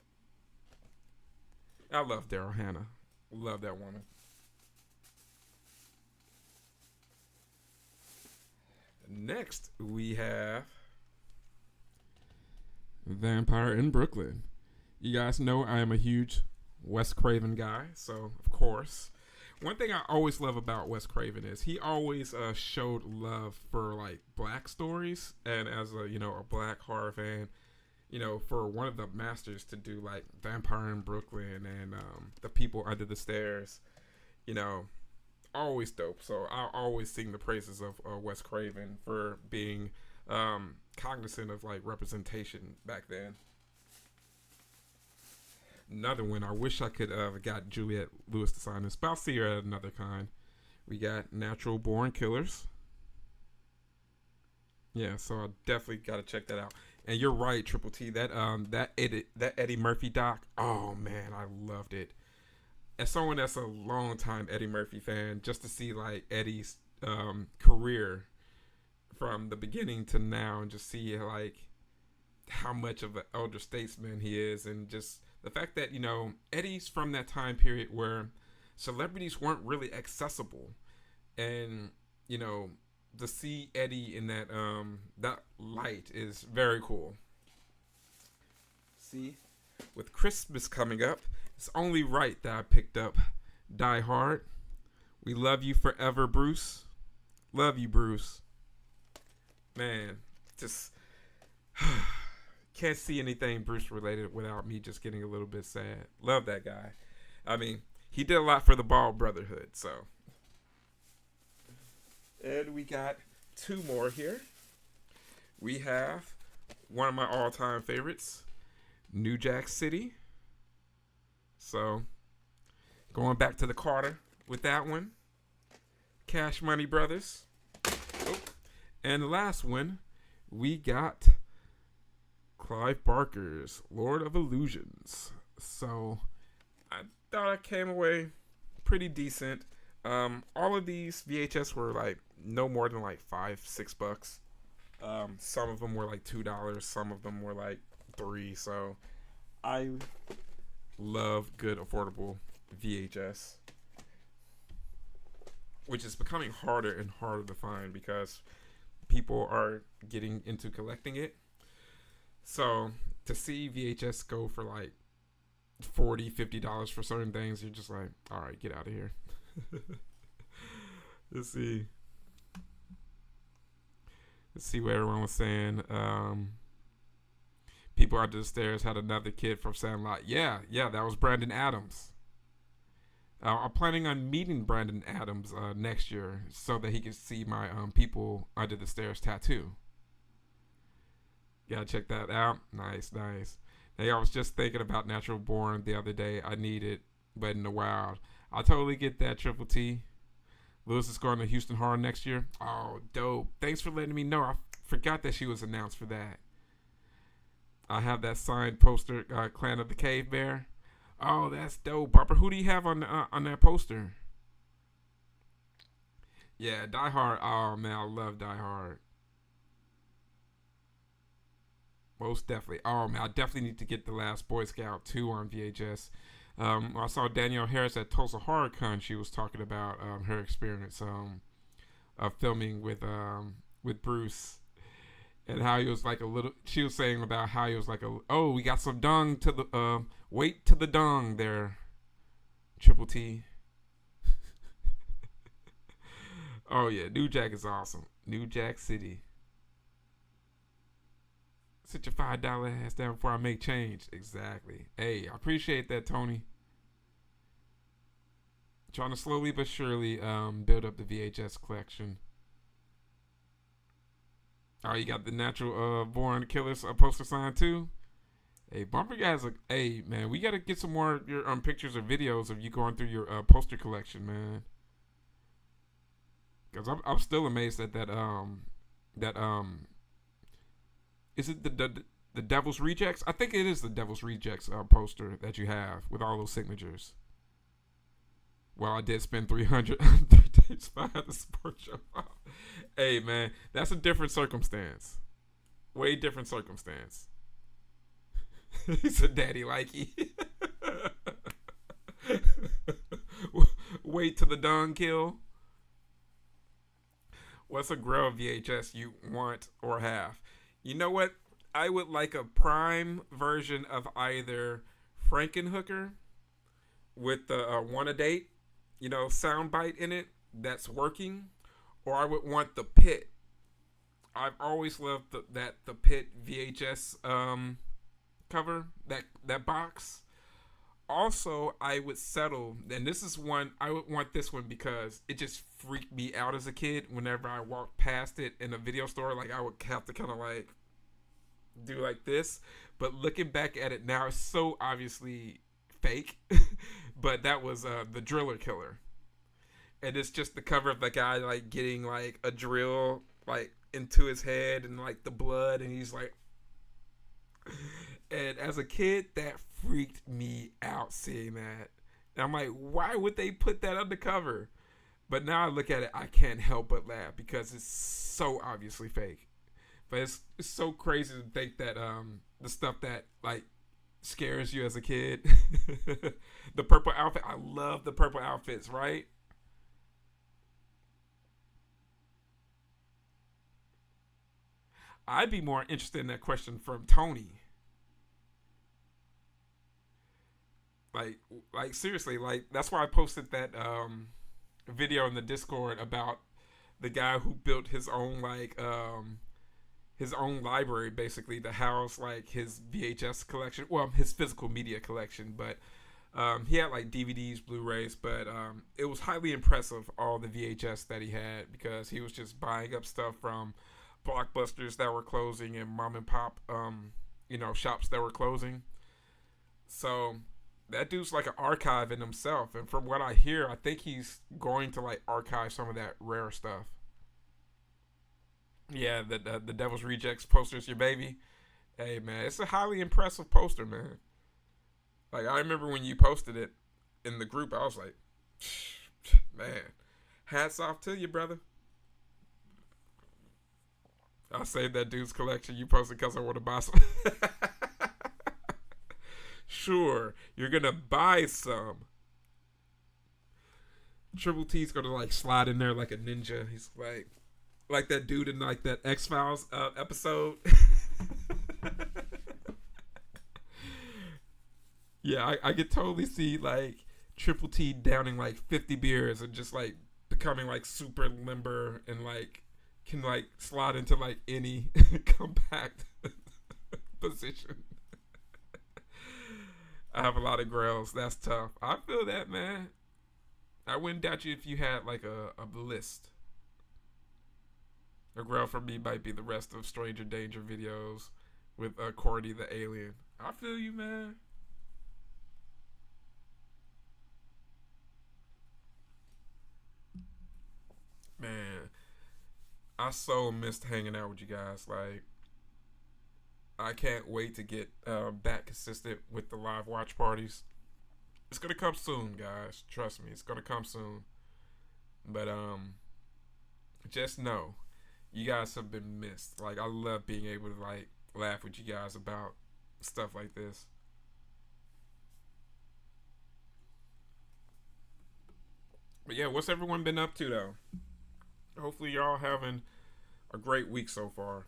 I love Daryl Hannah. Love that woman. Next, we have Vampire in Brooklyn. You guys know I am a huge Wes Craven guy, so of course. One thing I always love about Wes Craven is he always showed love for like black stories, and as a black horror fan, for one of the masters to do like Vampire in Brooklyn and The People Under the Stairs, you know, always dope. So I always sing the praises of Wes Craven for being cognizant of like representation back then. Another one. I wish I could have got Juliette Lewis to sign this, but I'll see her at another kind. We got Natural Born Killers. Yeah, so I definitely got to check that out. And you're right, Triple T. That Eddie Murphy doc. Oh man, I loved it. As someone that's a long time Eddie Murphy fan, just to see like Eddie's career from the beginning to now, and just see like how much of an elder statesman he is, and just the fact that Eddie's from that time period where celebrities weren't really accessible, and to see Eddie in that light is very cool. See, with Christmas coming up, it's only right that I picked up Die Hard. We love you forever, Bruce. Love you, Bruce. Man, just can't see anything Bruce related without me just getting a little bit sad. Love that guy. I mean, he did a lot for the Ball Brotherhood, so. And we got two more here. We have one of my all-time favorites, New Jack City. So, going back to the Carter with that one. Cash Money Brothers. Oh. And the last one, we got Clive Barker's Lord of Illusions. So, I thought I came away pretty decent. All of these VHS were like no more than like $5-6. Some of them were like $2. Some of them were like $3. So I love good affordable VHS, which is becoming harder and harder to find because people are getting into collecting it. So to see VHS go for like $40-50 for certain things, you're just like, all right, get out of here. Let's see what everyone was saying. People under the stairs had another kid from Sandlot. Yeah, that was Brandon Adams. I'm planning on meeting Brandon Adams next year so that he can see my People Under the Stairs tattoo. Gotta check that out. Nice. Hey, I was just thinking about Natural Born the other day. I need it, but in the wild. I totally get that, Triple T. Lewis is going to Houston Horror next year. Oh, dope. Thanks for letting me know. I forgot that she was announced for that. I have that signed poster, Clan of the Cave Bear. Oh, that's dope. Barbara, who do you have on that poster? Yeah, Die Hard. Oh, man, I love Die Hard. Most definitely. Oh, man, I definitely need to get The Last Boy Scout 2 on VHS. I saw Danielle Harris at Tulsa Horror Con. She was talking about her experience of filming with Bruce, and how he was like a little. She was saying about how he was like we got some dung to the weight to the dung there, Triple T. Oh yeah, New Jack is awesome. New Jack City. Sit your $5 ass down before I make change. Exactly. Hey, I appreciate that, Tony. Trying to slowly but surely build up the VHS collection. Oh, you got the Natural Born Killers poster sign too. Hey, Bumper guys, hey man, we gotta get some more your pictures or videos of you going through your poster collection, man. Cause I'm still amazed at that is it the Devil's Rejects? I think it is the Devil's Rejects poster that you have with all those signatures. Well, I did spend $300 on 3 days behind the sports show. Hey, man, that's a different circumstance. Way different circumstance. He's a daddy likey. Wait till the dawn kill. What's a Grail VHS you want or have? You know what? I would like a prime version of either Frankenhooker with the Want a Date, soundbite in it that's working, or I would want the Pit. I've always loved the Pit VHS cover, that box. also, I would settle, and this is one, I would want this one because it just freaked me out as a kid whenever I walked past it in a video store. Like, I would have to kind of like do like this. But looking back at it now, it's so obviously fake. But that was the Driller Killer. And it's just the cover of the guy like getting like a drill like into his head and like the blood, and he's like, and as a kid that freaked me out seeing that. And I'm like, why would they put that on the cover? But now I look at it, I can't help but laugh because it's so obviously fake. But it's so crazy to think that the stuff that like scares you as a kid. The purple outfit, I love the purple outfits, right? I'd be more interested in that question from Tony. Like, like seriously, like that's why I posted that video in the Discord about the guy who built his own library basically to house like his VHS collection, well, his physical media collection, but he had like DVDs, Blu-rays, but it was highly impressive all the VHS that he had because he was just buying up stuff from blockbusters that were closing and mom and pop shops that were closing. So that dude's like an archive in himself, and from what I hear, I think he's going to like archive some of that rare stuff. Yeah, the Devil's Rejects poster's your baby. Hey man, it's a highly impressive poster, man. Like I remember when you posted it in the group, I was like, man, hats off to you, brother. I saved that dude's collection you posted because I want to buy some. Sure, you're gonna buy some. Triple T's gonna like slide in there like a ninja. He's like that dude in like that X-Files episode. Yeah, I could totally see like Triple T downing like 50 beers and just like becoming like super limber and like can like slide into like any compact position. I have a lot of girls. That's tough. I feel that, man. I wouldn't doubt you if you had like a list. A girl for me might be the rest of Stranger Danger videos with Cordy the alien. I feel you, man. Man, I so missed hanging out with you guys. Like, I can't wait to get back consistent with the live watch parties. It's gonna come soon, guys. Trust me, it's gonna come soon. But just know, you guys have been missed. Like, I love being able to like laugh with you guys about stuff like this. But yeah, what's everyone been up to though? Hopefully, y'all having a great week so far.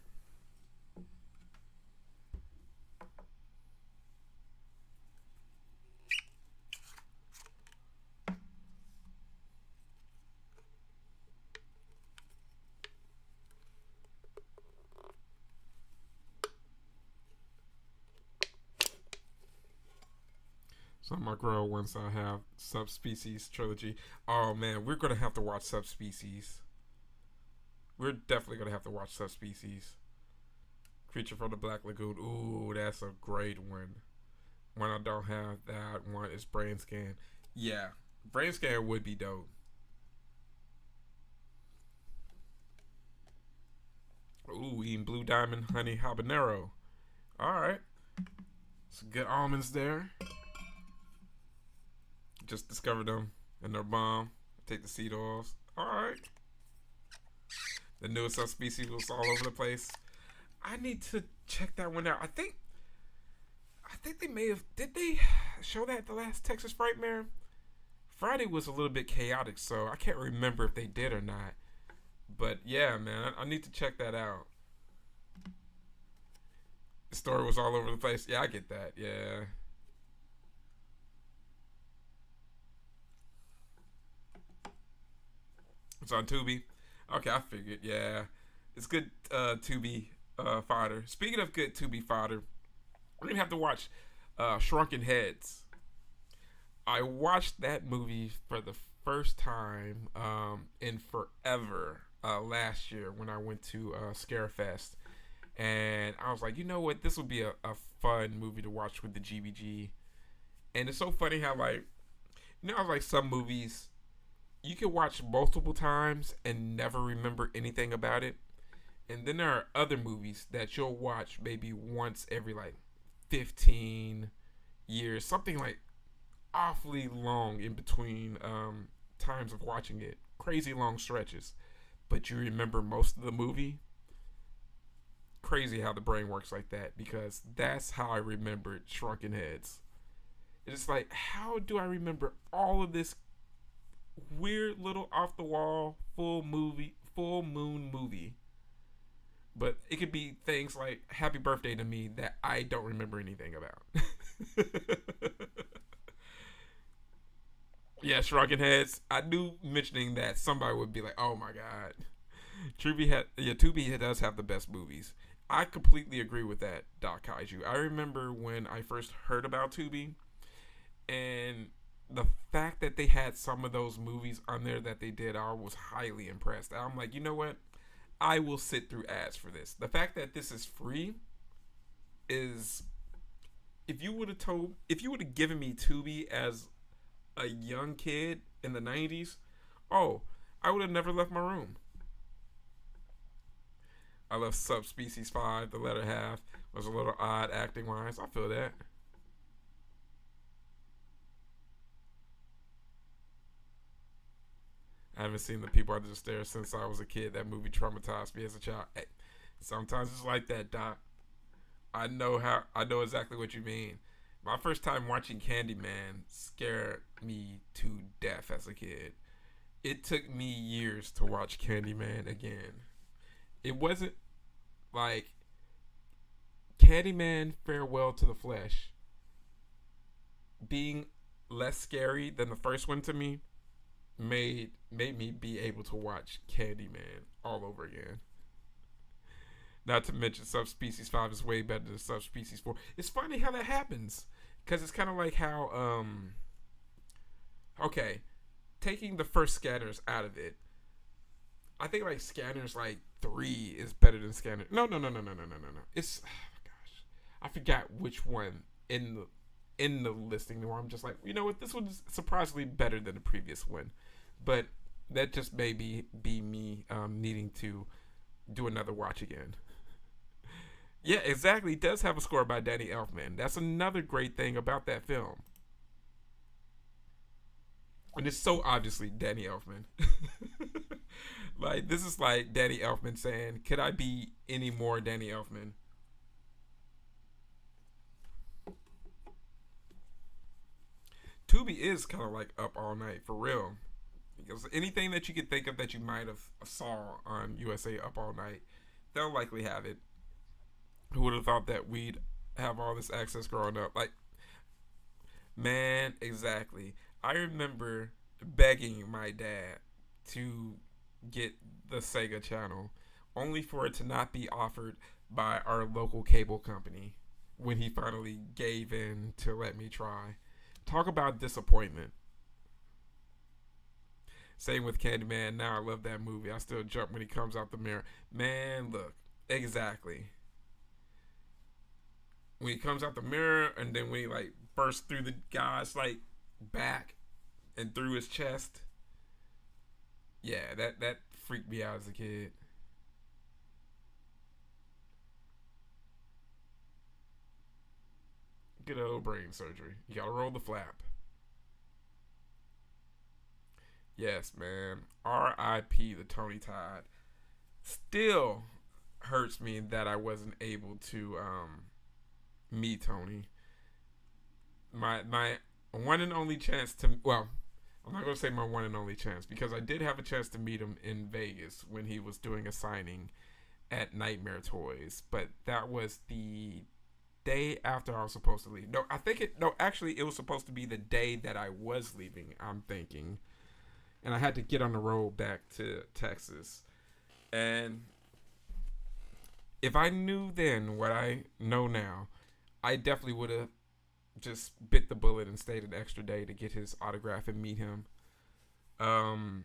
So my girl wants I have Subspecies trilogy. Oh man, we're gonna have to watch Subspecies. We're definitely gonna have to watch Subspecies. Creature from the Black Lagoon. Ooh, that's a great one. When I don't have that one, is Brain Scan. Yeah, Brain Scan would be dope. Ooh, eating Blue Diamond Honey Habanero. All right, some good almonds there. Just discovered them and they're bomb. Take the seed oils. All right. The newest subspecies was all over the place. I need to check that one out. I think they may have. Did they show that at the last Texas Frightmare? Friday was a little bit chaotic, so I can't remember if they did or not. But yeah, man, I need to check that out. The story was all over the place. Yeah, I get that. Yeah. It's on Tubi. Okay, I figured. Yeah, it's good Tubi fodder. Speaking of good Tubi fodder, we're gonna have to watch Shrunken Heads. I watched that movie for the first time in forever last year when I went to Scarefest. And I was like, you know what? This will be a fun movie to watch with the GBG. And it's so funny how, like, like some movies you can watch multiple times and never remember anything about it. And then there are other movies that you'll watch maybe once every like 15 years, something like awfully long in between times of watching it, crazy long stretches, but you remember most of the movie. Crazy how the brain works like that, because that's how I remembered Shrunken Heads. It's like, how do I remember all of this weird little off the wall full moon movie? But it could be things like Happy Birthday to Me that I don't remember anything about. Yeah, Shrunken Heads. I knew mentioning that somebody would be like, "Oh my god." Tubi does have the best movies. I completely agree with that, Doc Kaiju. I remember when I first heard about Tubi, and the fact that they had some of those movies on there that they did, I was highly impressed. I'm like, you know what? I will sit through ads for this. The fact that this is free is, if you would have given me Tubi as a young kid in the 90s, oh, I would have never left my room. I left Subspecies 5, the letter half, was a little odd acting wise. I feel that. I haven't seen The People Under the Stairs since I was a kid. That movie traumatized me as a child. Hey, sometimes it's like that, Doc. I know exactly what you mean. My first time watching Candyman scared me to death as a kid. It took me years to watch Candyman again. It wasn't like Candyman Farewell to the Flesh being less scary than the first one to me made me be able to watch Candyman all over again. Not to mention Subspecies 5 is way better than Subspecies 4. It's funny how that happens, because it's kind of like how okay, taking the first Scanners out of it, I think like Scanners like 3 is better than Scanners. No. It's, oh my gosh, I forgot which one in the listing where I'm just like, you know what, this one's surprisingly better than the previous one. But that just may be me needing to do another watch again. Yeah, exactly. It does have a score by Danny Elfman. That's another great thing about that film. And it's so obviously Danny Elfman. Like, this is like Danny Elfman saying, could I be any more Danny Elfman? Tubi is kind of like up all night, for real. Because anything that you could think of that you might have saw on USA Up All Night, they'll likely have it. Who would have thought that we'd have all this access growing up? Like, man, exactly. I remember begging my dad to get the Sega channel, only for it to not be offered by our local cable company when he finally gave in to let me try. Talk about disappointment. Same with Candyman. Now I love that movie. I still jump when he comes out the mirror. Man, look. Exactly. When he comes out the mirror, and then when he like bursts through the guy's like back and through his chest. Yeah, that freaked me out as a kid. Good old brain surgery. You gotta roll the flap. Yes, man. R.I.P. the Tony Todd. Still hurts me that I wasn't able to meet Tony. My one and only chance to, well, I'm not gonna say my one and only chance, because I did have a chance to meet him in Vegas when he was doing a signing at Nightmare Toys, but that was the day after I was supposed to leave. Actually, it was supposed to be the day that I was leaving, I'm thinking. And I had to get on the road back to Texas. And if I knew then what I know now, I definitely would have just bit the bullet and stayed an extra day to get his autograph and meet him. Um,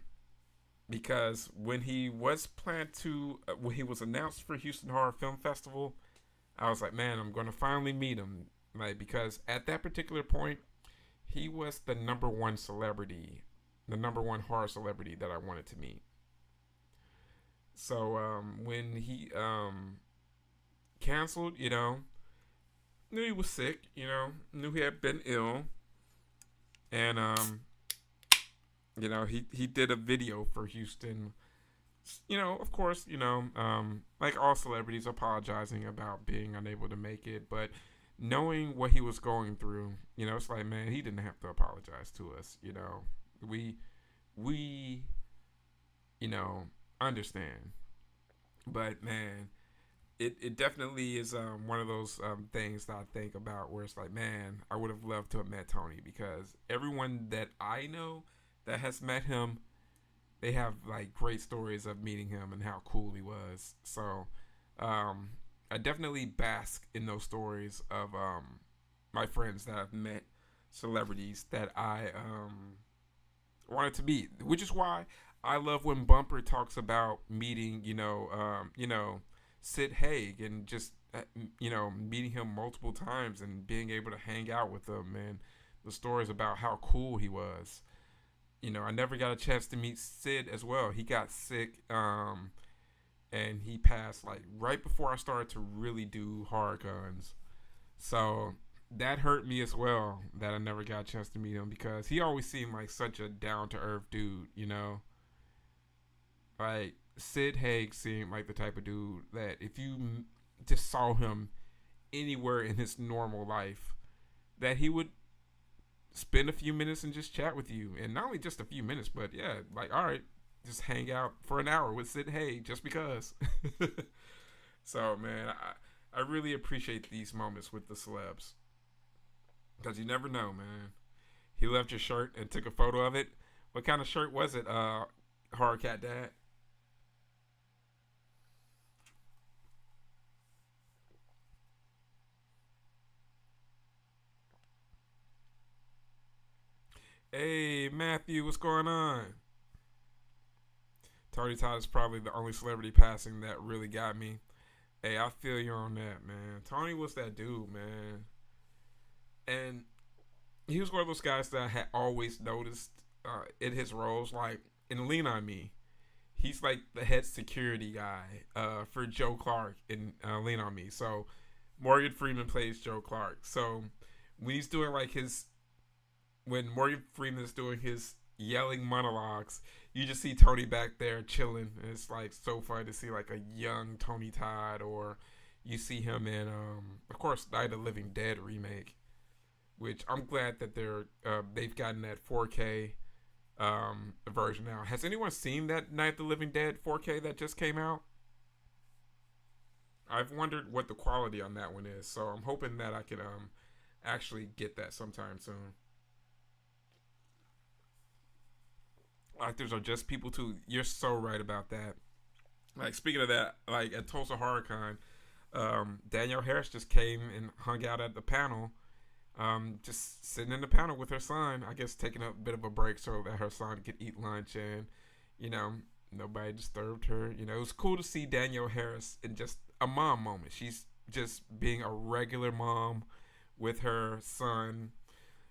because when he was planned to, when he was announced for Houston Horror Film Festival, I was like, man, I'm going to finally meet him. Like, because at that particular point, he was the number one celebrity, the number one horror celebrity that I wanted to meet. So when he canceled, knew he was sick, knew he had been ill, and he did a video for Houston. Of course, like all celebrities, apologizing about being unable to make it, but knowing what he was going through, it's like, man, he didn't have to apologize to us. We, understand. But man, it definitely is one of those things that I think about where it's like, man, I would have loved to have met Tony, because everyone that I know that has met him, they have like great stories of meeting him and how cool he was. So I definitely bask in those stories of my friends that I've met, celebrities that I wanted to meet, which is why I love when Bumper talks about meeting, Sid Haig, and just, meeting him multiple times and being able to hang out with him, and the stories about how cool he was. I never got a chance to meet Sid as well. He got sick, and he passed like right before I started to really do horror cons. So that hurt me as well, that I never got a chance to meet him, because he always seemed like such a down to earth dude, Like, Sid Haig seemed like the type of dude that if you just saw him anywhere in his normal life, that he would spend a few minutes and just chat with you. And not only just a few minutes, but yeah, like, all right, just hang out for an hour with Sid Haig just because. So, man, I really appreciate these moments with the celebs, because you never know, man. He left your shirt and took a photo of it. What kind of shirt was it, Horror Cat Dad? Hey, Matthew, what's going on? Tony Todd is probably the only celebrity passing that really got me. Hey, I feel you on that, man. Tony was that dude, man. And he was one of those guys that I had always noticed in his roles. Like, in Lean On Me, he's like the head security guy for Joe Clark in Lean On Me. So, Morgan Freeman plays Joe Clark. So, when he's doing like when Morgan Freeman is doing his yelling monologues, you just see Tony back there chilling. And it's like so fun to see like a young Tony Todd, or you see him in, of course, Night of the Living Dead remake, which I'm glad that they've gotten that 4K version now. Has anyone seen that Night of the Living Dead 4K that just came out? I've wondered what the quality on that one is, so I'm hoping that I could actually get that sometime soon. Actors are just people too. You're so right about that. Like, speaking of that, like at Tulsa HorrorCon, Danielle Harris just came and hung out at the panel, just sitting in the panel with her son. I guess taking a bit of a break so that her son could eat lunch, and nobody disturbed her. It was cool to see Danielle Harris in just a mom moment. She's just being a regular mom with her son,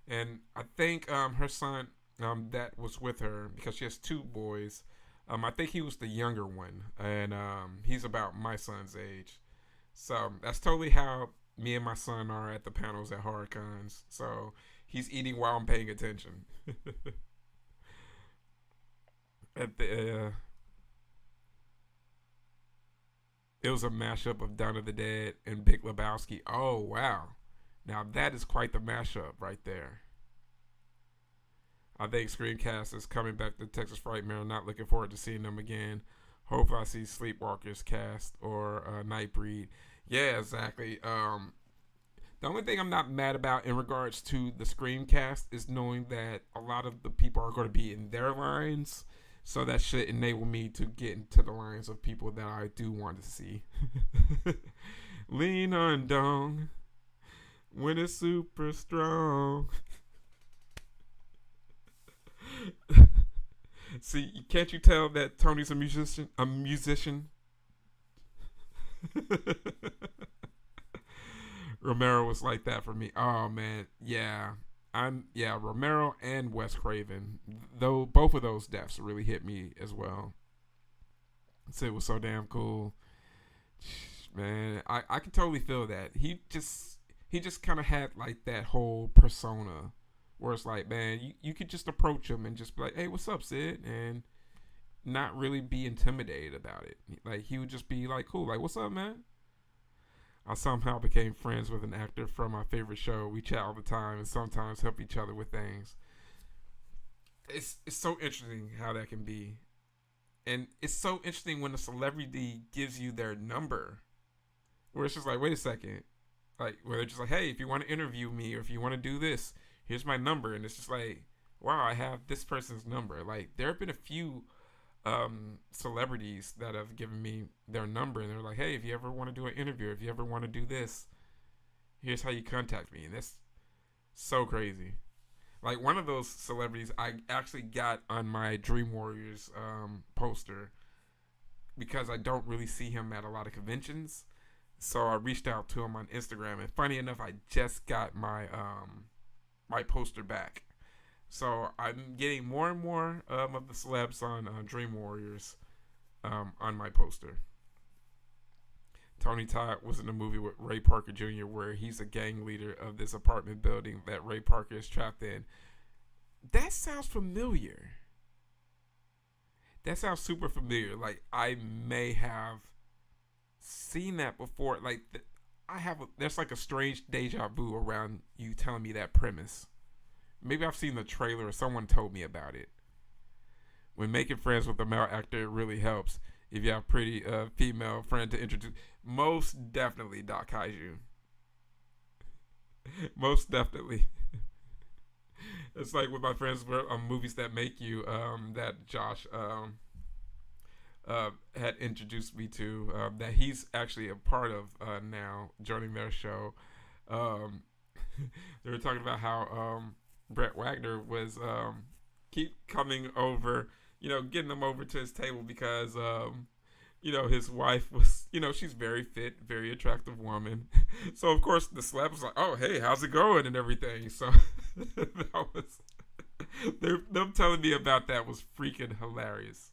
and I think her son that was with her, because she has two boys. I think he was the younger one, and he's about my son's age. So that's totally how me and my son are at the panels at horror cons. So he's eating while I'm paying attention. It was a mashup of Dawn of the Dead and Big Lebowski. Oh, wow. Now that is quite the mashup right there. I think Screencast is coming back to Texas Frightmare. I'm not looking forward to seeing them again. Hopefully I see Sleepwalkers cast or Nightbreed. Yeah, exactly. The only thing I'm not mad about in regards to the Screamcast is knowing that a lot of the people are going to be in their lines. So that should enable me to get into the lines of people that I do want to see. Lean on Dong. When it's super strong. See, can't you tell that Tony's a musician? A musician. Romero was like that for me. Oh man, yeah. Romero and Wes Craven. Though both of those deaths really hit me as well. So it was so damn cool. Man, I can totally feel that. He just kind of had like that whole persona where it's like, man, you could just approach him and just be like, hey, what's up, Sid? And not really be intimidated about it. Like, he would just be like, cool, like, what's up, man? I somehow became friends with an actor from my favorite show. We chat all the time and sometimes help each other with things. It's so interesting how that can be. And it's so interesting when a celebrity gives you their number. Where it's just like, wait a second. Like, where they're just like, hey, if you want to interview me or if you want to do this, here's my number. And it's just like, wow, I have this person's number. Like, there have been a few celebrities that have given me their number. And they're like, hey, if you ever want to do an interview, if you ever want to do this, here's how you contact me. And that's so crazy. Like, one of those celebrities I actually got on my Dream Warriors poster because I don't really see him at a lot of conventions. So I reached out to him on Instagram, and funny enough, I just got my my poster back. So I'm getting more and more of the celebs on Dream Warriors on my poster. Tony Todd was in a movie with Ray Parker Jr. where he's a gang leader of this apartment building that Ray Parker is trapped in. That sounds familiar. That sounds super familiar. Like, I may have seen that before. Like, there's like a strange deja vu around you telling me that premise. Maybe I've seen the trailer or someone told me about it. When making friends with a male actor, it really helps if you have a pretty female friend to introduce. Most definitely, Doc Kaiju. Most definitely. It's like with my friends, movies that make you, that Josh had introduced me to, that he's actually a part of now, joining their show. They were talking about how Brett Wagner was keep coming over, getting him over to his table because, his wife was, she's very fit, very attractive woman. So, of course, the celeb was like, oh, hey, how's it going and everything. So, that was, them telling me about that was freaking hilarious.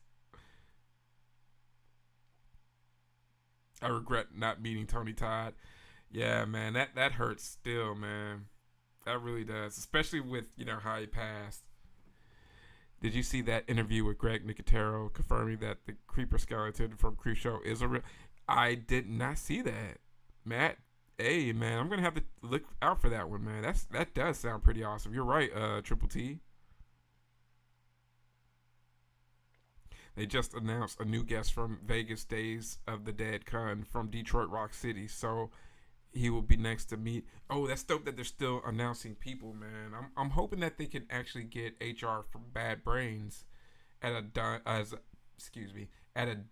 I regret not meeting Tony Todd. Yeah, man, that hurts still, man. That really does, especially with, how he passed. Did you see that interview with Greg Nicotero confirming that the creeper skeleton from Creepshow is a real? I did not see that. Matt, hey, man, I'm going to have to look out for that one, man. That does sound pretty awesome. You're right, Triple T. They just announced a new guest from Vegas Days of the Dead Con from Detroit Rock City, so he will be next to me. Oh, that's dope that they're still announcing people, man. I'm hoping that they can actually get HR from Bad Brains at a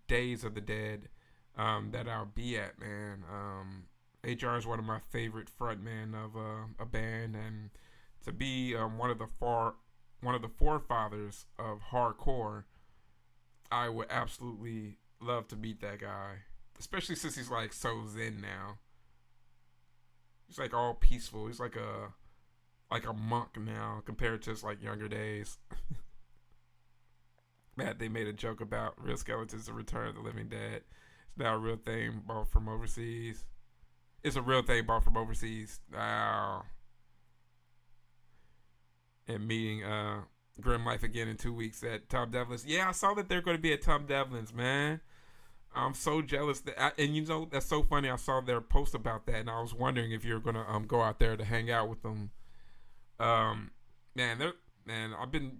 Days of the Dead that I'll be at, man. HR is one of my favorite frontmen of a band, and to be one of the forefathers of hardcore, I would absolutely love to meet that guy, especially since he's like so zen now. He's like all peaceful. He's like a monk now compared to his like younger days. Matt, they made a joke about real skeletons, the Return of the Living Dead. It's now a real thing bought from overseas. It's a real thing bought from overseas. Wow. And meeting Grim Life again in 2 weeks at Tom Devlin's. Yeah, I saw that they're going to be at Tom Devlin's, man. I'm so jealous and that's so funny. I saw their post about that, and I was wondering if you're gonna go out there to hang out with them. I've been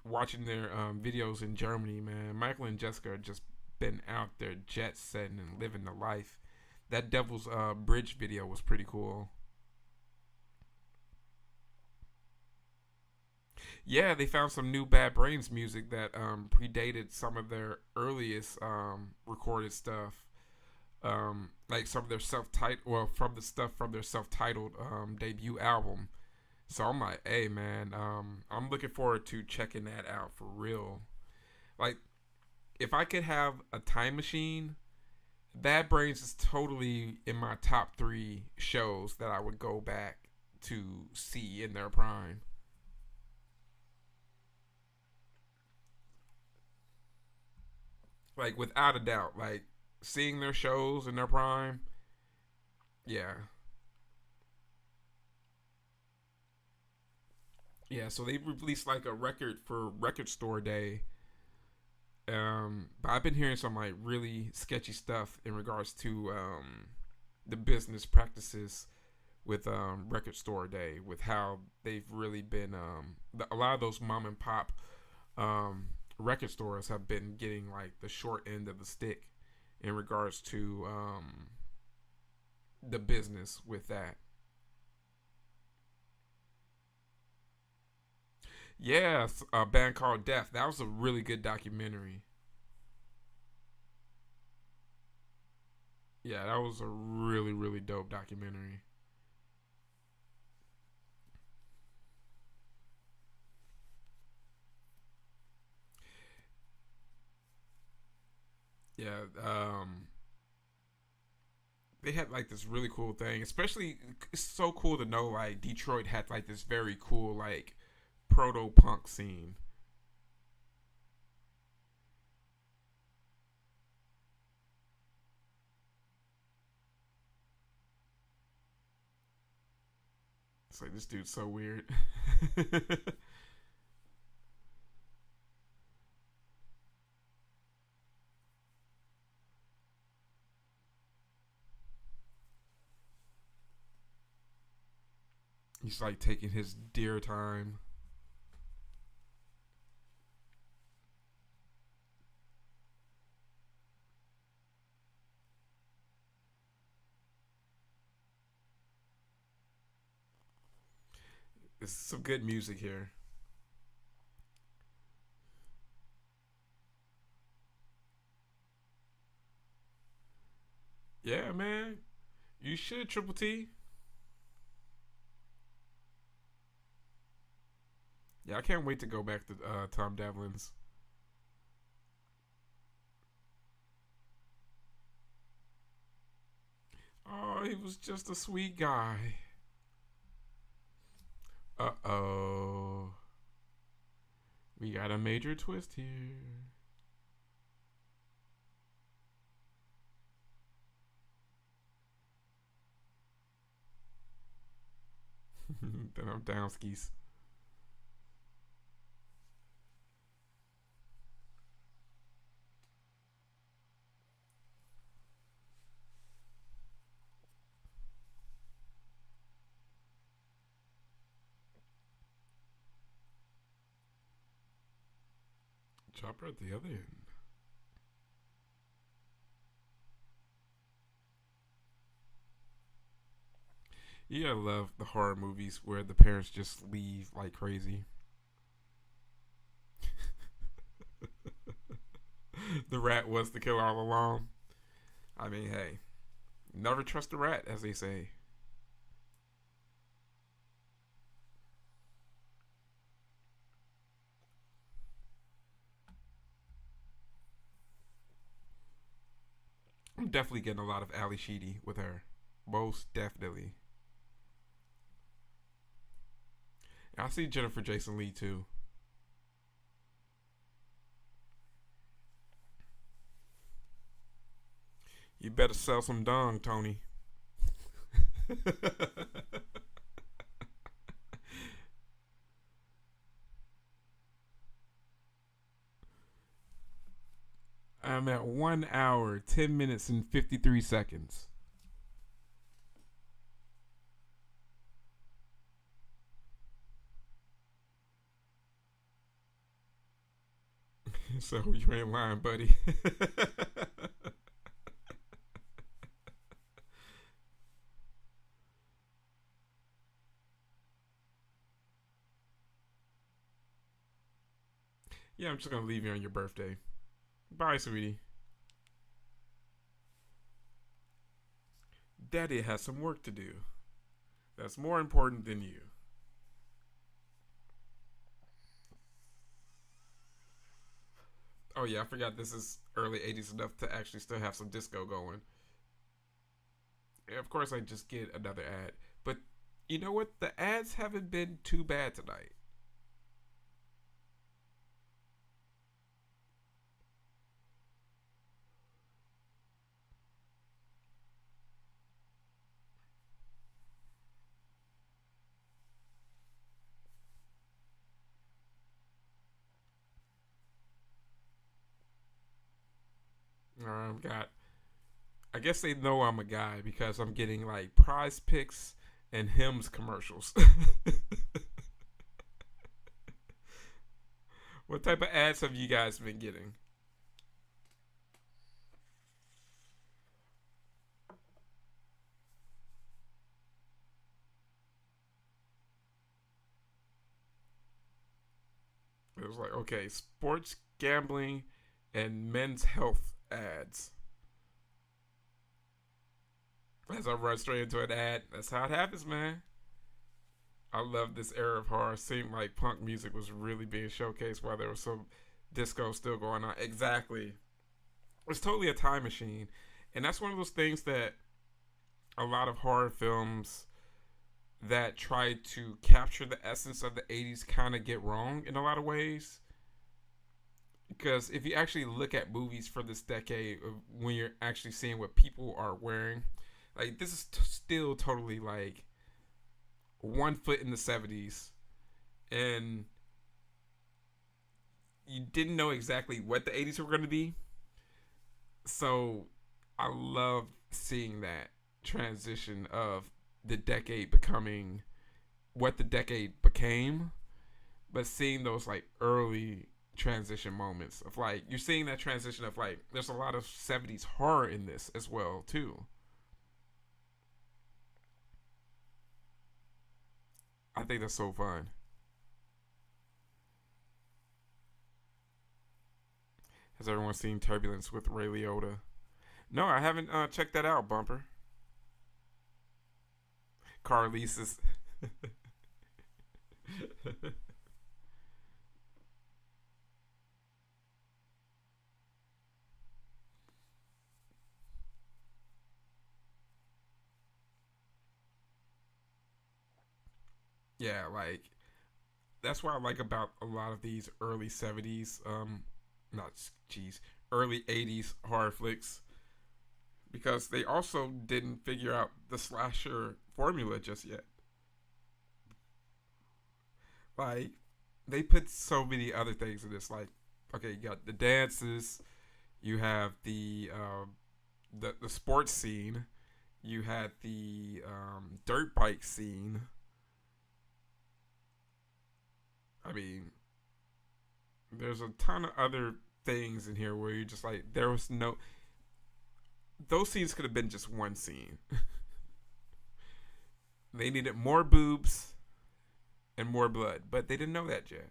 watching their videos in Germany, man. Michael and Jessica have just been out there jet setting and living the life. That Devil's Bridge video was pretty cool. Yeah, they found some new Bad Brains music that predated some of their earliest recorded stuff. like some of their self-titled, well, from the stuff from their self-titled debut album. So I'm like, hey man, I'm looking forward to checking that out for real. Like, if I could have a time machine, Bad Brains is totally in my top three shows that I would go back to see in their prime. Like without a doubt, like seeing their shows in their prime, yeah, yeah. So they released like a record for Record Store Day. But I've been hearing some like really sketchy stuff in regards to the business practices with Record Store Day, with how they've really been a lot of those mom and pop um, record stores have been getting like the short end of the stick in regards to the business with that. Yeah, a band called Death. That was a really good documentary. Yeah, that was a really really dope documentary. Yeah, they had like this really cool thing. Especially, it's so cool to know like Detroit had like this very cool like proto punk scene. It's like this dude's so weird. He's like taking his dear time. It's some good music here. Yeah, man. You should, Triple T. Yeah, I can't wait to go back to Tom Devlin's. Oh, he was just a sweet guy. Uh oh. We got a major twist here. Then I'm down skis. Chopper at the other end. You gotta love the horror movies where the parents just leave like crazy. The rat was the killer all along. I mean, hey, never trust a rat, as they say. I'm definitely getting a lot of Ali Sheedy with her. Most definitely. And I see Jennifer Jason Lee too. You better sell some dong, Tony. I'm at 1 hour, 10 minutes, and 53 seconds. So you ain't lying, buddy. Yeah, I'm just gonna leave you on your birthday. Bye, sweetie. Daddy has some work to do. That's more important than you. Oh yeah, I forgot this is early 80s enough to actually still have some disco going. And of course, I just get another ad. But you know what? The ads haven't been too bad tonight. Got. I guess they know I'm a guy because I'm getting like prize picks and hymns commercials. What type of ads have you guys been getting? It was like, okay, sports gambling and men's health ads. As I run straight into an ad, that's how it happens, man. I love this era of horror. It seemed like punk music was really being showcased while there was some disco still going on. Exactly. It's totally a time machine. And that's one of those things that a lot of horror films that try to capture the essence of the 80s kind of get wrong in a lot of ways. Because if you actually look at movies for this decade, when you're actually seeing what people are wearing, like this is still totally like one foot in the 70s, and you didn't know exactly what the 80s were going to be. So I love seeing that transition of the decade becoming what the decade became, but seeing those like early transition moments of like you're seeing that transition of like there's a lot of 70s horror in this as well too. I think that's so fun. Has everyone seen Turbulence with Ray Liotta? No, I haven't checked that out, Bumper. Car leases. Yeah, like that's what I like about a lot of these early 70s not geez, early 80s horror flicks because they also didn't figure out the slasher formula just yet. Like they put so many other things in this. Like, okay, you got the dances, you have the sports scene, you had the dirt bike scene. I mean, there's a ton of other things in here where you're just like, there was no. Those scenes could have been just one scene. They needed more boobs and more blood, but they didn't know that yet.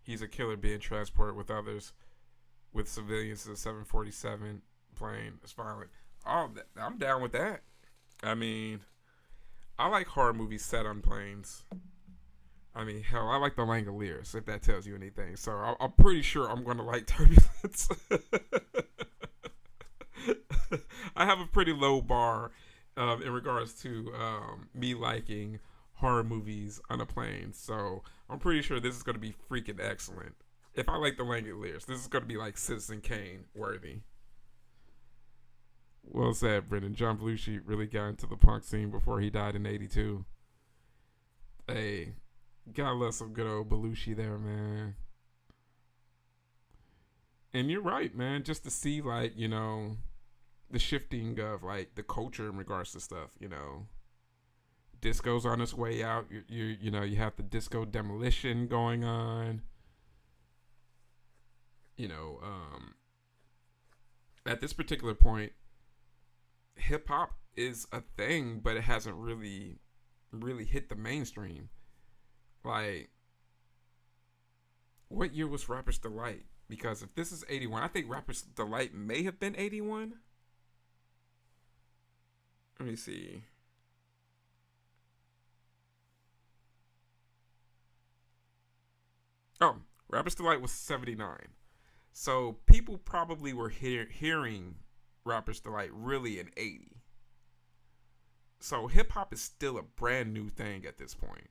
He's a killer being transported with others, with civilians to the 747 plane. It's violent. Oh, I'm down with that. I mean, I like horror movies set on planes. I mean, hell, I like the Langoliers, if that tells you anything. So I'm pretty sure I'm going to like Turbulence. I have a pretty low bar in regards to me liking horror movies on a plane. So I'm pretty sure this is going to be freaking excellent. If I like the Langoliers, this is going to be like Citizen Kane worthy. Well said, Brendan. John Belushi really got into the punk scene before he died in '82. Hey, gotta love some good old Belushi there, man. And you're right, man. Just to see, like, the shifting of, like, the culture in regards to stuff, Disco's on its way out. You have the disco demolition going on. You know, at this particular point, hip hop is a thing, but it hasn't really hit the mainstream. Like, what year was Rapper's Delight? Because if this is 81, I think Rapper's Delight may have been 81. Let me see. Oh, Rapper's Delight was 79. So people probably were hearing Rapper's Delight really in 80. So hip hop is still a brand new thing at this point.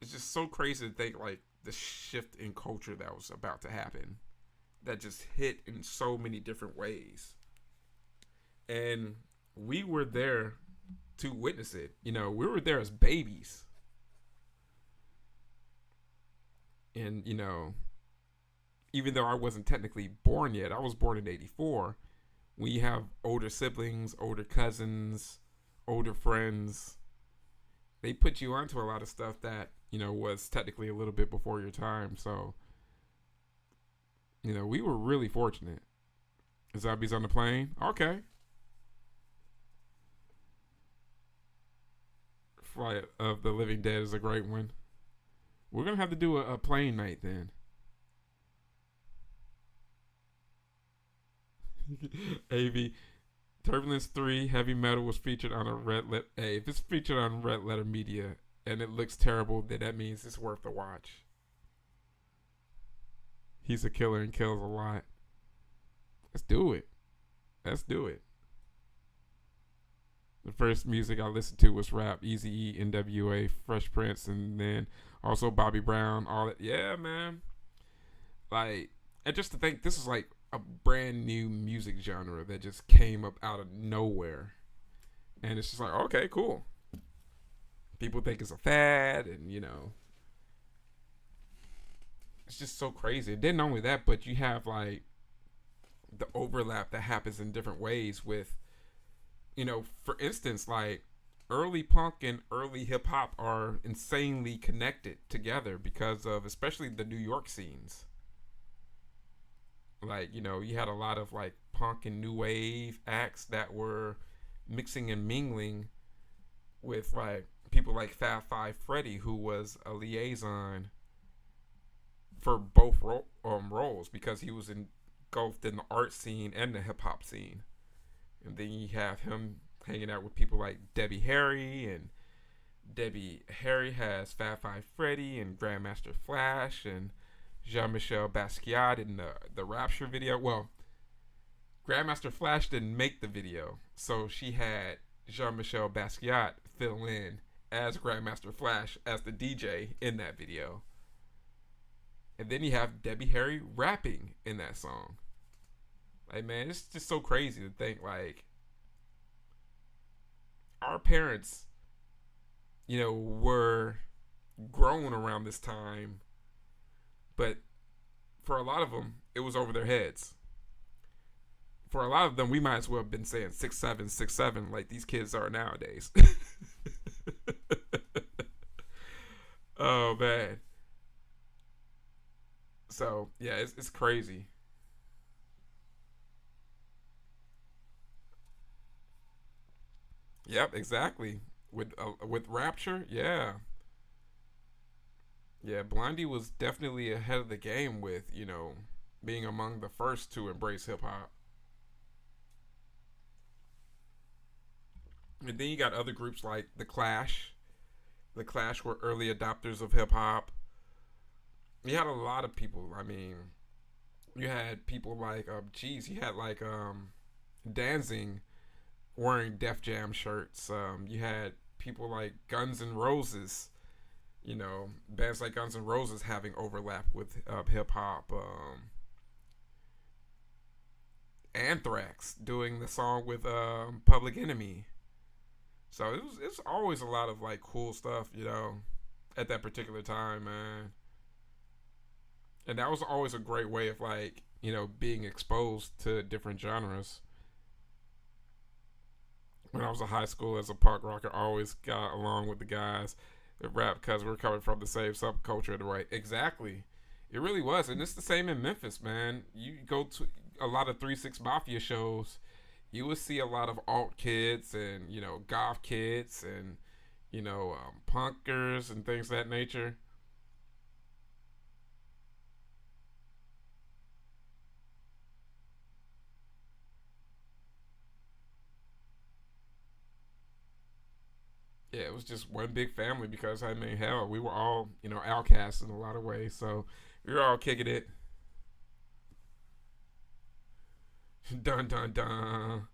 It's just so crazy to think like the shift in culture that was about to happen that just hit in so many different ways. And we were there to witness it. You know, we were there as babies. And, you know, even though I wasn't technically born yet, I was born in 84. When you have older siblings, older cousins, older friends, they put you onto a lot of stuff that, you know, was technically a little bit before your time. So, you know, we were really fortunate. Zombies on the Plane? Okay. Flight of the Living Dead is a great one. We're going to have to do a plane night then. AV Turbulence 3 Heavy Metal was featured on a red letter. Hey, if it's featured on red letter media and it looks terrible, then that means it's worth the watch. He's a killer and kills a lot. Let's do it. Let's do it. The first music I listened to was rap, Eazy-E, NWA, Fresh Prince, and then also Bobby Brown. All that, yeah, man. Like, and just to think, this is like a brand new music genre that just came up out of nowhere, and it's just like, okay, cool. People think it's a fad, and you know, it's just so crazy. And then only that, but you have like the overlap that happens in different ways with, you know, for instance, like early punk and early hip hop are insanely connected together because of especially the New York scenes. Like, you know, you had a lot of like punk and new wave acts that were mixing and mingling with like people like Fab Five Freddy, who was a liaison for both roles because he was engulfed in the art scene and the hip hop scene. And then you have him hanging out with people like Debbie Harry, and Debbie Harry has Fab Five Freddy and Grandmaster Flash and Jean-Michel Basquiat in the Rapture video. Well, Grandmaster Flash didn't make the video, so she had Jean-Michel Basquiat fill in as Grandmaster Flash as the DJ in that video. And then you have Debbie Harry rapping in that song. Like, man, it's just so crazy to think, like, our parents, you know, were grown around this time, but for a lot of them, it was over their heads. For a lot of them, we might as well have been saying 6'7", 6'7", like these kids are nowadays. Oh, man. So, yeah, it's crazy. Yep, exactly. With Rapture, yeah. Yeah, Blondie was definitely ahead of the game with, you know, being among the first to embrace hip hop. And then you got other groups like The Clash. The Clash were early adopters of hip hop. You had a lot of people. I mean, you had people like, you had like Danzig wearing Def Jam shirts. You had people like Guns N' Roses. You know, bands like Guns N' Roses having overlap with hip hop. Anthrax doing the song with Public Enemy. So it's always a lot of like cool stuff, you know, at that particular time, man. And that was always a great way of like, you know, being exposed to different genres. When I was in high school as a punk rocker, I always got along with the guys that rap because we're coming from the same subculture, the right? Exactly. It really was. And it's the same in Memphis, man. You go to a lot of 3-6 Mafia shows, you would see a lot of alt kids and, you know, goth kids and, you know, punkers and things of that nature. Yeah, it was just one big family because I mean, hell, we were all outcasts in a lot of ways. So we were all kicking it. Dun dun dun.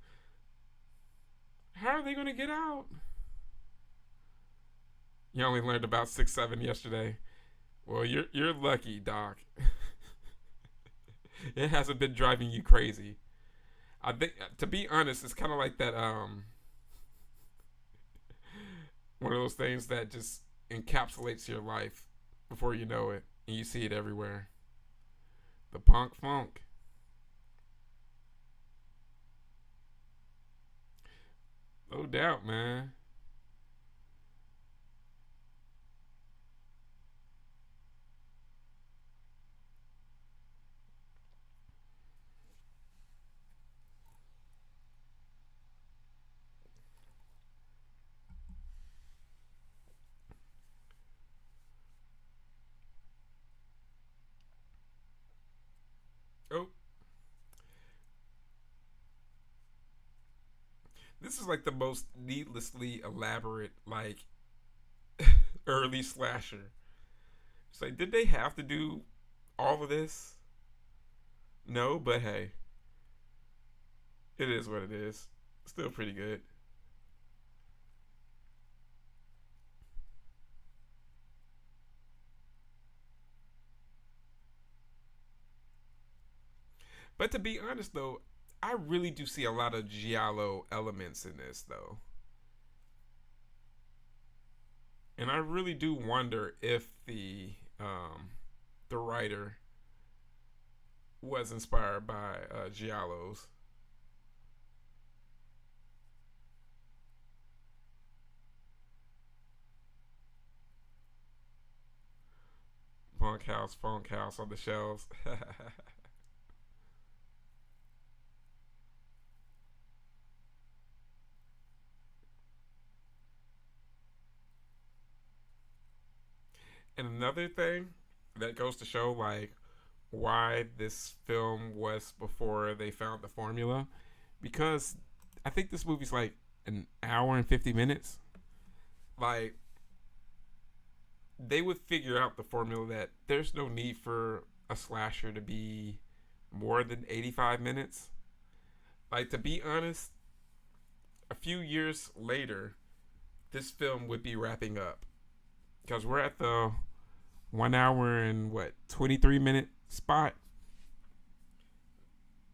How are they gonna get out? You only learned about 6, 7 yesterday. Well, you're lucky, Doc. It hasn't been driving you crazy. I think, to be honest, it's kind of like that. One of those things that just encapsulates your life before you know it, and you see it everywhere. The punk funk. No doubt, man. Oh, this is like the most needlessly elaborate, like, early slasher. It's like, did they have to do all of this? No, but hey, it is what it is. Still pretty good. But to be honest, though, I really do see a lot of giallo elements in this, though, and I really do wonder if the writer was inspired by giallos. Funk house on the shelves. And another thing that goes to show like why this film was before they found the formula, because I think this movie's like an hour and 50 minutes. Like they would figure out the formula that there's no need for a slasher to be more than 85 minutes. Like to be honest, a few years later, this film would be wrapping up because we're at the 1 hour and what 23 minute spot.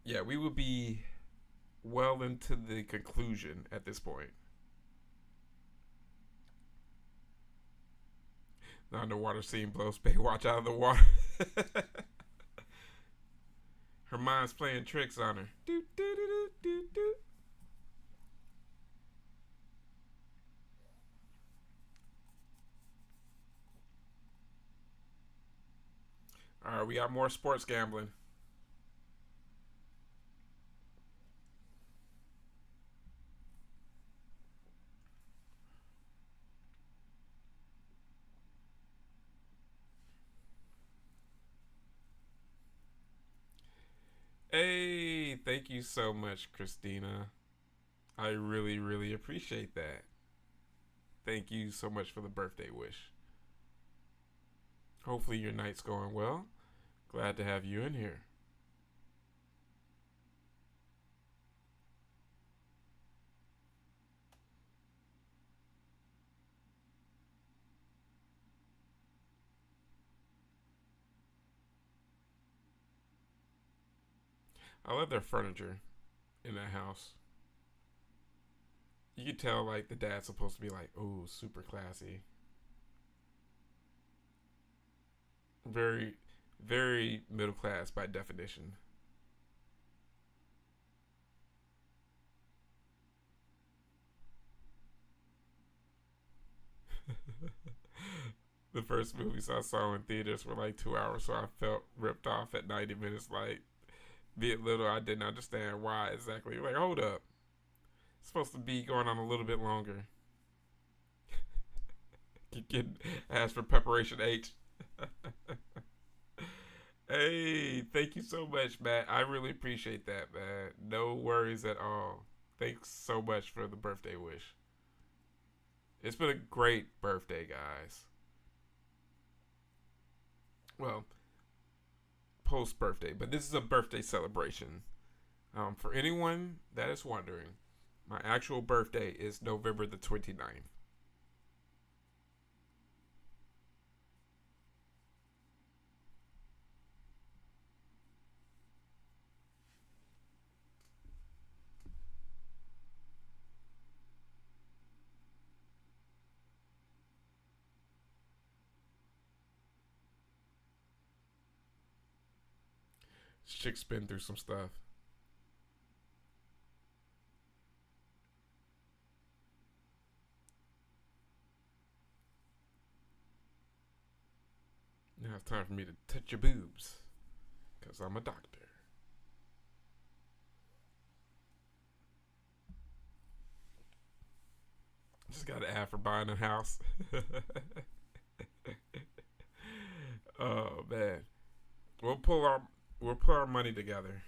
Yeah, we would be well into the conclusion at this point. The underwater scene blows Baywatch out of the water. Her mind's playing tricks on her. Do, do, do, do, do. All right, we got more sports gambling. Hey, thank you so much, Christina. I really, really appreciate that. Thank you so much for the birthday wish. Hopefully, your night's going well. Glad to have you in here. I love their furniture in that house. You could tell, like, the dad's supposed to be like, oh, super classy. Very, very middle class by definition. The first movies I saw in theaters were like 2 hours, so I felt ripped off at 90 minutes. Like, being little, I didn't understand why exactly. Like, hold up. It's supposed to be going on a little bit longer. You can ask for preparation H. Hey, thank you so much, Matt. I really appreciate that, man. No worries at all. Thanks so much for the birthday wish. It's been a great birthday, guys. Well, post birthday, but this is a birthday celebration. For anyone that is wondering, my actual birthday is November the 29th. This chick's been through some stuff. Now it's time for me to touch your boobs, because I'm a doctor. Just got an ad for buying a house. Oh man, we'll pull our we'll put our money together.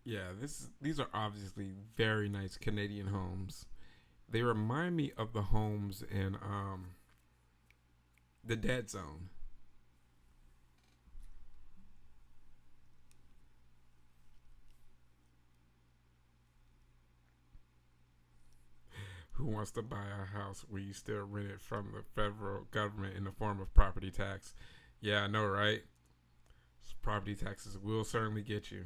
Yeah, these are obviously very nice Canadian homes. They remind me of the homes in the Dead Zone. Who wants to buy a house where you still rent it from the federal government in the form of property tax? Yeah, I know, right? Property taxes will certainly get you.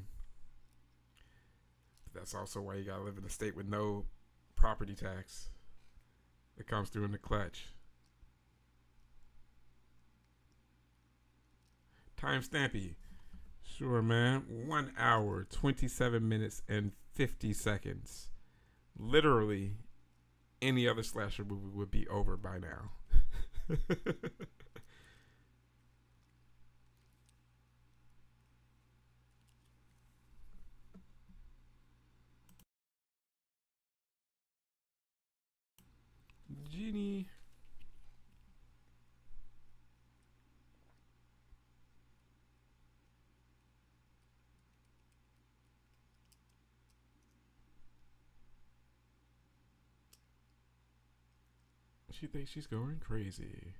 But that's also why you gotta live in a state with no property tax. It comes through in the clutch. Time stampy. Sure, man. 1 hour, 27 minutes, and 50 seconds. Literally, any other slasher movie would be over by now. Genie. She thinks she's going crazy.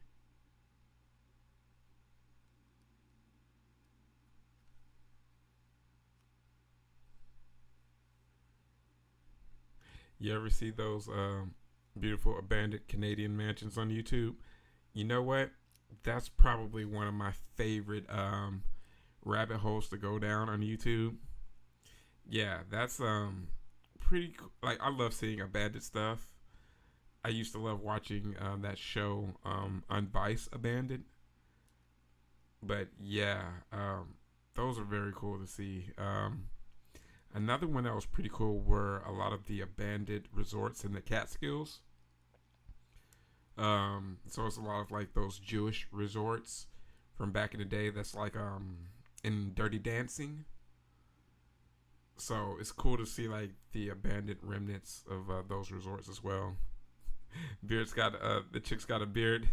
You ever see those beautiful abandoned Canadian mansions on YouTube? You know what? That's probably one of my favorite rabbit holes to go down on YouTube. Yeah, that's pretty like I love seeing abandoned stuff. I used to love watching that show on Vice Abandoned. But yeah, those are very cool to see. Another one that was pretty cool were a lot of the abandoned resorts in the Catskills. So it's a lot of like those Jewish resorts from back in the day. That's like in Dirty Dancing. So it's cool to see like the abandoned remnants of those resorts as well. Beard's got the chick's got a beard.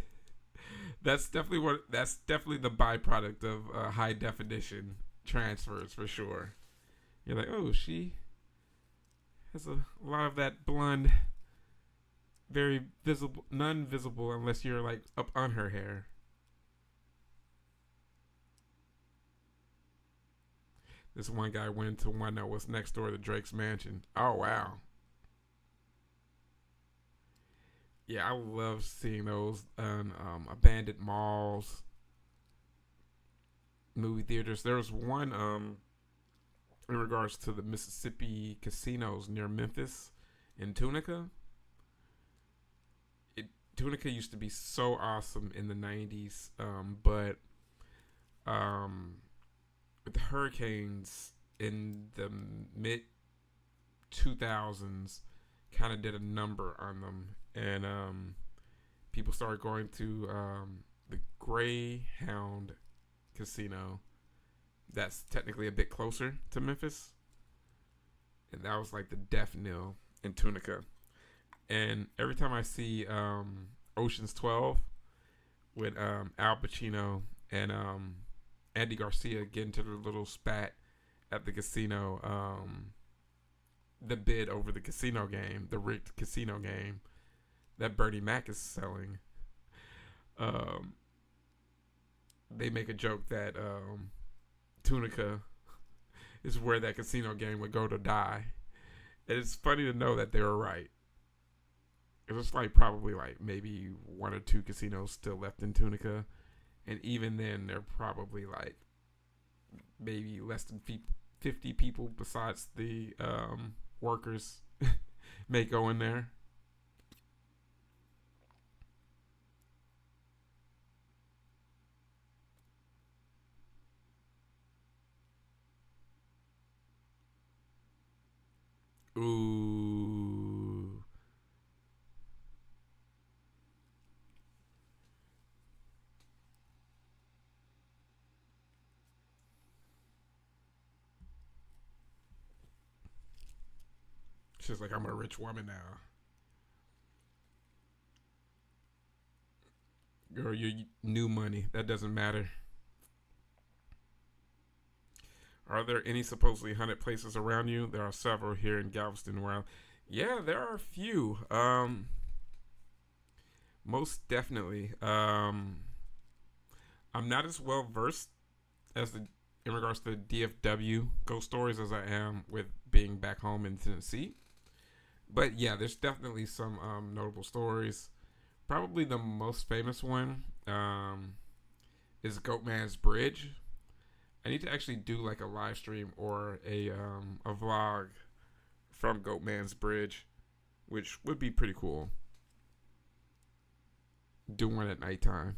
That's definitely the byproduct of high definition transfers for sure. You're like, oh, she has a lot of that blonde, very visible, none visible unless you're like up on her hair. This one guy went to one that was next door to Drake's mansion. Oh wow. Yeah, I love seeing those abandoned malls. movie theaters. There was one in regards to the Mississippi casinos near Memphis in Tunica. Tunica used to be so awesome in the 90s, but with the hurricanes in the mid 2000s kind of did a number on them, and people started going to the Greyhound Casino. That's technically a bit closer to Memphis, and that was like the death knell in Tunica. And every time I see Ocean's 12 with Al Pacino and Andy Garcia get into the little spat at the casino, the bid over the casino game, the rigged casino game that Bernie Mac is selling, they make a joke that Tunica is where that casino game would go to die. And it's funny to know that they were right. It was like probably like maybe one or two casinos still left in Tunica, and even then they're probably like maybe less than 50 people besides the workers may go in there. Ooh. She's like, I'm a rich woman now. Girl, your new money. That doesn't matter. Are there any supposedly haunted places around you? There are several here in Galveston where yeah, there are a few. Most definitely. I'm not as well versed as the in regards to DFW ghost stories as I am with being back home in Tennessee. But yeah, there's definitely some notable stories. Probably the most famous one is Goatman's Bridge. I need to actually do like a live stream or a vlog from Goatman's Bridge, which would be pretty cool. Do one at nighttime.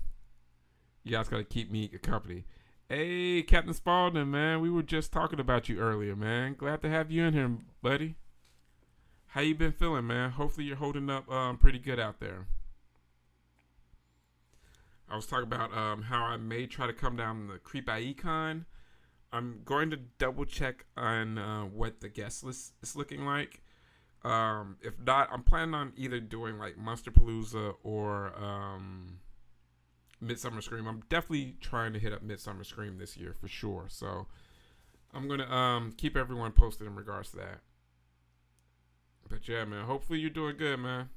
You guys gotta keep me company. Hey, Captain Spaulding, man, we were just talking about you earlier, man. Glad to have you in here, buddy. How you been feeling, man? Hopefully you're holding up pretty good out there. I was talking about how I may try to come down the Creep Icon. I'm going to double check on what the guest list is looking like. If not, I'm planning on either doing like Monsterpalooza or Midsummer Scream. I'm definitely trying to hit up Midsummer Scream this year for sure. So I'm going to keep everyone posted in regards to that. But yeah, man, hopefully you're doing good, man.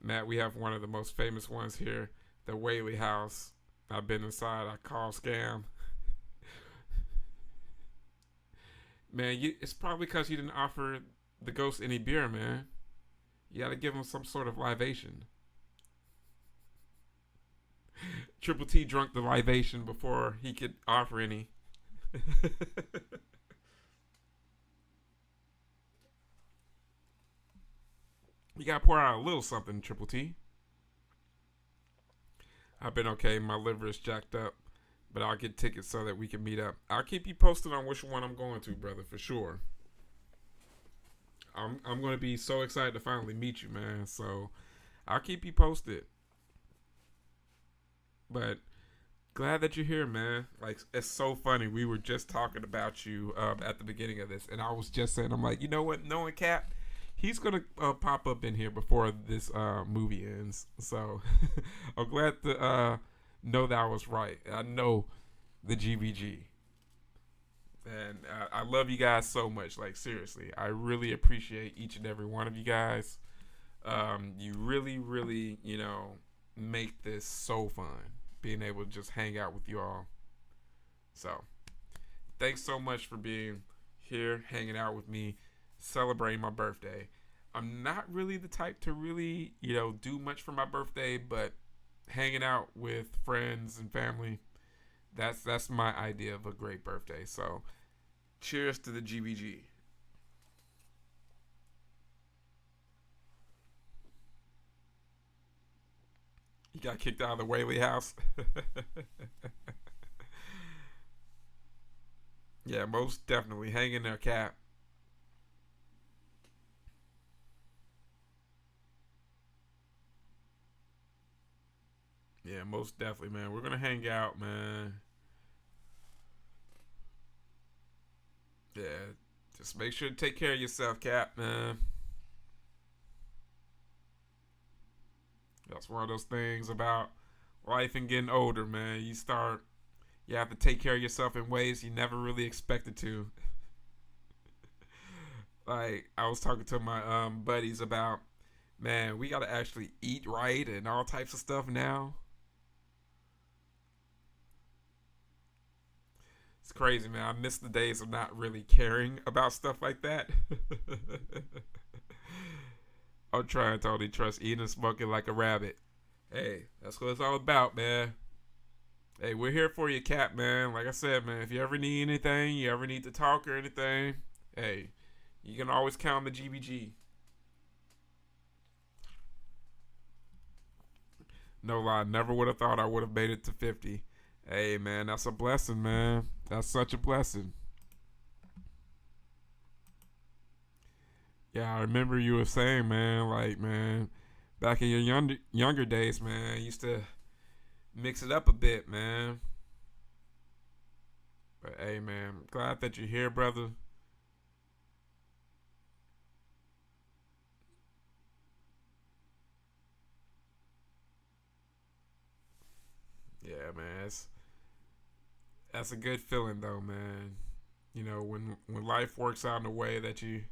Matt, we have one of the most famous ones here, the Whaley House. I've been inside. I call scam. Man, it's probably because you didn't offer the ghost any beer, man. You got to give him some sort of libation. Triple T drunk the libation before he could offer any. You got to pour out a little something, Triple T. I've been okay. My liver is jacked up. But I'll get tickets so that we can meet up. I'll keep you posted on which one I'm going to, brother, for sure. I'm going to be so excited to finally meet you, man. So I'll keep you posted. But glad that you're here, man. Like, it's so funny. We were just talking about you at the beginning of this. And I was just saying, I'm like, you know what? Knowing Cap, he's going to pop up in here before this movie ends. So I'm glad to know that I was right. I know the GVG. And I love you guys so much. Like, seriously, I really appreciate each and every one of you guys. You really, really, make this so fun. Being able to just hang out with you all. So, thanks so much for being here, hanging out with me, celebrating my birthday. I'm not really the type to really, do much for my birthday, but hanging out with friends and family, That's my idea of a great birthday. So, cheers to the GBG. You got kicked out of the Whaley house. Yeah, most definitely. Hang in there, Cap. Yeah, most definitely, man. We're gonna hang out, man. Yeah, just make sure to take care of yourself, Cap, man. That's one of those things about life and getting older, man. You have to take care of yourself in ways you never really expected to. Like, I was talking to my buddies about, man, we got to actually eat right and all types of stuff now. It's crazy, man. I miss the days of not really caring about stuff like that. I'm trying to totally trust eating and smoking like a rabbit. Hey, that's what it's all about, man. Hey, we're here for you, Cap, man. Like I said, man, if you ever need anything, you ever need to talk or anything, hey, you can always count on the GBG. No lie, never would have thought I would have made it to 50. Hey, man, that's a blessing, man. That's such a blessing. Yeah, I remember you were saying, man, like, man, back in your younger days, man, you used to mix it up a bit, man. But hey, man, I'm glad that you're here, brother. Yeah, man, that's a good feeling, though, man. You know, when life works out in a way that you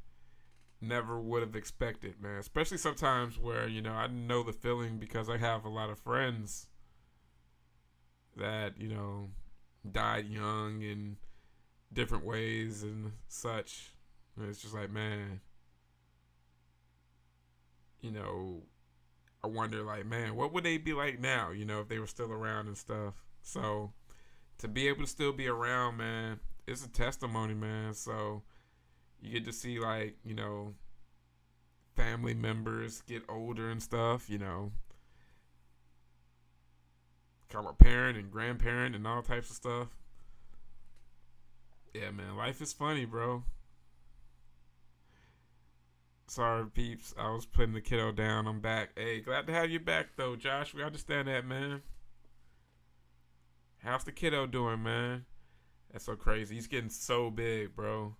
never would have expected, man. Especially sometimes where I know the feeling because I have a lot of friends that died young in different ways and such. And it's just like, man, you know, I wonder, like, man, what would they be like now? If they were still around and stuff. So to be able to still be around, man, it's a testimony, man. So you get to see, like, family members get older and stuff, become a parent and grandparent and all types of stuff. Yeah, man, life is funny, bro. Sorry, peeps. I was putting the kiddo down. I'm back. Hey, glad to have you back, though, Josh. We understand that, man. How's the kiddo doing, man? That's so crazy. He's getting so big, bro.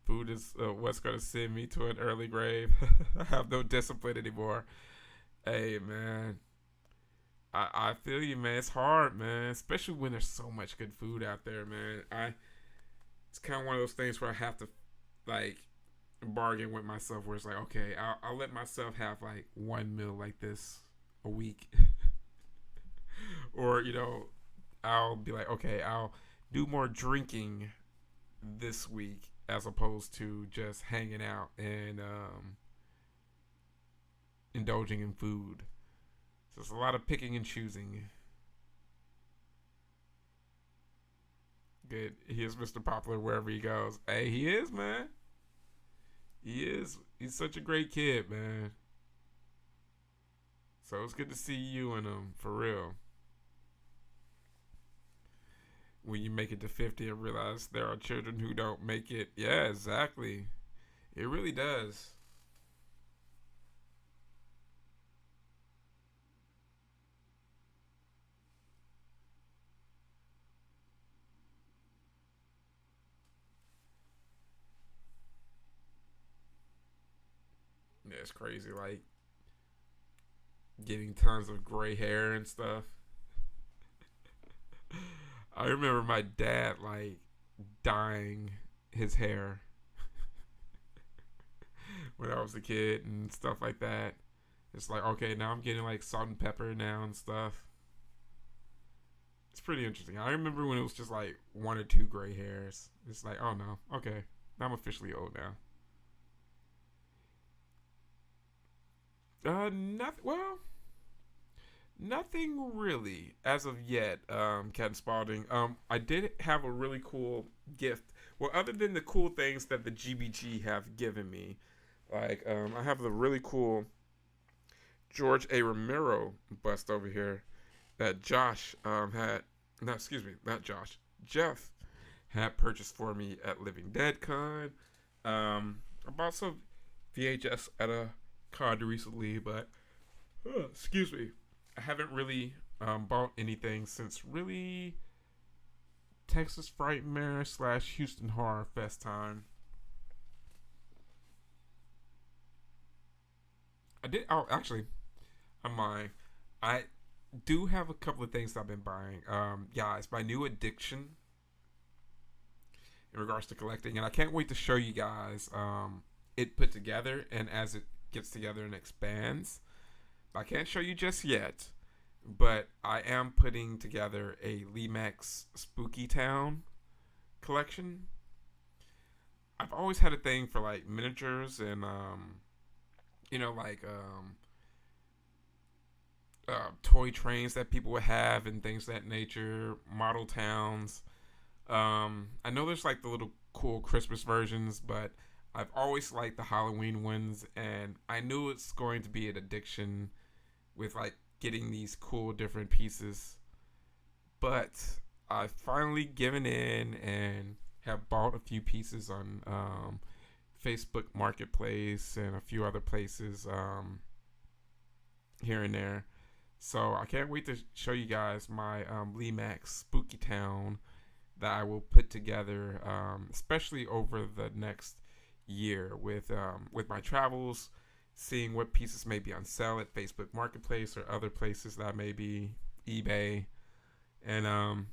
Food is what's going to send me to an early grave. I have no discipline anymore. Hey, man. I feel you, man. It's hard, man. Especially when there's so much good food out there, man. It's kind of one of those things where I have to, like, bargain with myself where it's like, okay, I'll let myself have, like, one meal like this a week. Or, I'll be like, okay, I'll do more drinking this week as opposed to just hanging out and indulging in food. So it's a lot of picking and choosing. Good. He is Mr. Popular wherever he goes. Hey, he is, man. He is. He's such a great kid, man. So it's good to see you and him, for real. When you make it to 50 and realize there are children who don't make it. Yeah, exactly. It really does. Yeah, it's crazy. Like, getting tons of gray hair and stuff. I remember my dad, like, dyeing his hair when I was a kid and stuff like that. It's like, okay, now I'm getting, like, salt and pepper now and stuff. It's pretty interesting. I remember when it was just, like, one or two gray hairs. It's like, oh no, okay, I'm officially old now. Nothing. Well, Nothing really as of yet, Cat Spalding. I did have a really cool gift. Well, other than the cool things that the GBG have given me, like I have the really cool George A. Romero bust over here that Josh had. No, excuse me, not Josh. Jeff had purchased for me at Living Dead Con. I bought some VHS at a con recently, but excuse me, I haven't really bought anything since really Texas Frightmare / Houston Horror Fest time. I did. Oh, actually, I'm lying. I do have a couple of things I've been buying. Yeah, it's my new addiction in regards to collecting, and I can't wait to show you guys it put together and as it gets together and expands. I can't show you just yet, but I am putting together a Limex Spooky Town collection. I've always had a thing for like miniatures and like toy trains that people would have and things of that nature, model towns. I know there's like the little cool Christmas versions, but I've always liked the Halloween ones, and I knew it's going to be an addiction with like getting these cool different pieces. But I've finally given in and have bought a few pieces on Facebook Marketplace and a few other places here and there. So I can't wait to show you guys my Limax Spooky Town that I will put together, especially over the next year with my travels, seeing what pieces may be on sale at Facebook Marketplace or other places that may be eBay, and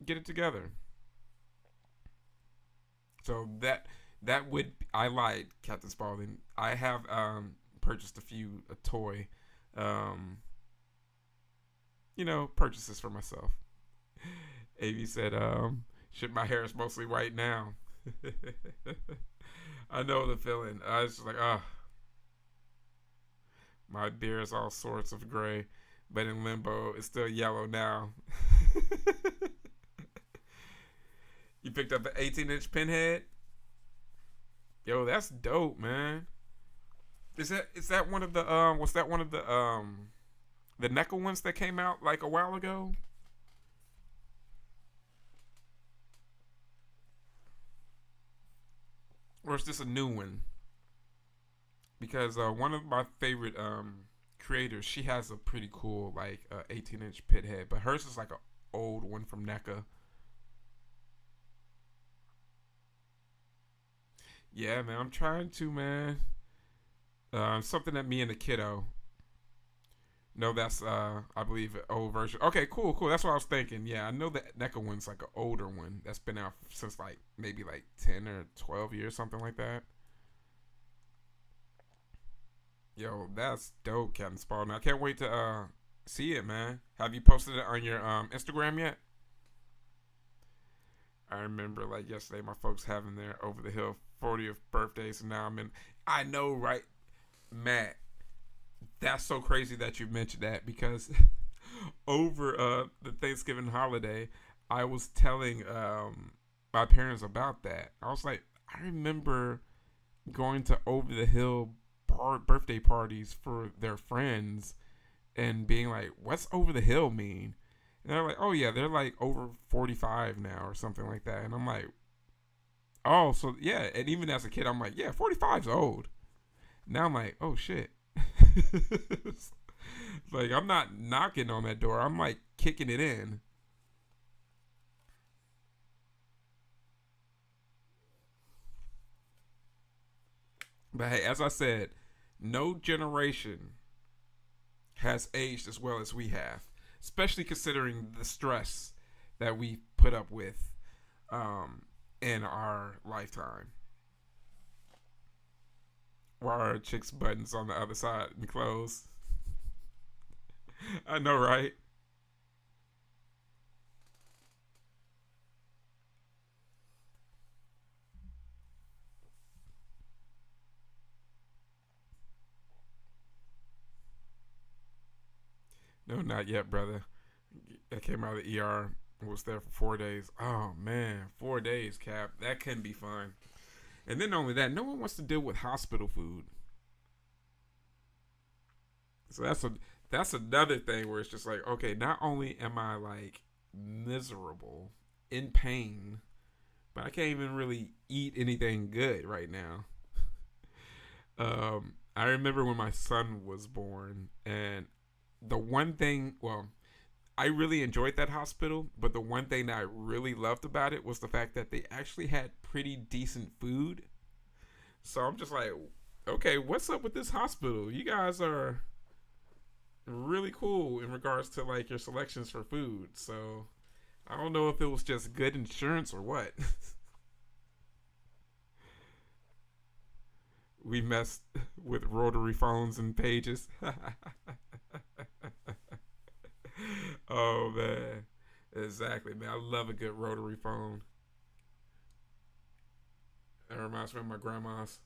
get it together. So that would I lied, Captain Spaulding. I have purchased a toy, um, purchases for myself. Av said, shit, my hair is mostly white now. I know the feeling. I was just like, my beard is all sorts of gray, but in limbo, it's still yellow now. You picked up an 18-inch pinhead? Yo, that's dope, man. Is that one of the was that one of the NECA ones that came out like a while ago? Or is this a new one? Because one of my favorite creators, she has a pretty cool like 18-inch pit head, but hers is like an old one from NECA. Yeah, man, I'm trying to, man. Something that me and the kiddo. No, that's I believe an old version. Okay, cool, cool. That's what I was thinking. Yeah, I know that NECA one's like an older one that's been out since like maybe like 10 or 12 years, something like that. Yo, that's dope, Captain Spaulding. I can't wait to see it, man. Have you posted it on your Instagram yet? I remember like yesterday, my folks having their over the hill 40th birthday, so now I'm in. I know, right, Matt? That's so crazy that you mentioned that because over the Thanksgiving holiday, I was telling my parents about that. I was like, I remember going to over the hill birthday parties for their friends and being like, "What's over the hill mean?" And they're like, "Oh yeah, they're like over 45 now or something like that." And I'm like, "Oh, so yeah." And even as a kid, I'm like, "Yeah, 45's old." Now I'm like, "Oh shit." Like I'm not knocking on that door. I'm like kicking it in. But hey, as I said, no generation has aged as well as we have, especially considering the stress that we put up with in our lifetime. Why are chicks' buttons on the other side and closed? I know, right? No, not yet, brother. I came out of the ER. Was there for 4 days. Oh man, 4 days, Cap. That couldn't be fun. And then not only that, no one wants to deal with hospital food. So that's another thing where it's just like, okay, not only am I like miserable, in pain, but I can't even really eat anything good right now. I remember when my son was born, and the one thing, well, I really enjoyed that hospital, but the one thing that I really loved about it was the fact that they actually had pretty decent food. So I'm just like, okay, what's up with this hospital? You guys are really cool in regards to like your selections for food. So I don't know if it was just good insurance or what. We messed with rotary phones and pages. Oh man, exactly, man. I love a good rotary phone. That reminds me of my grandma's.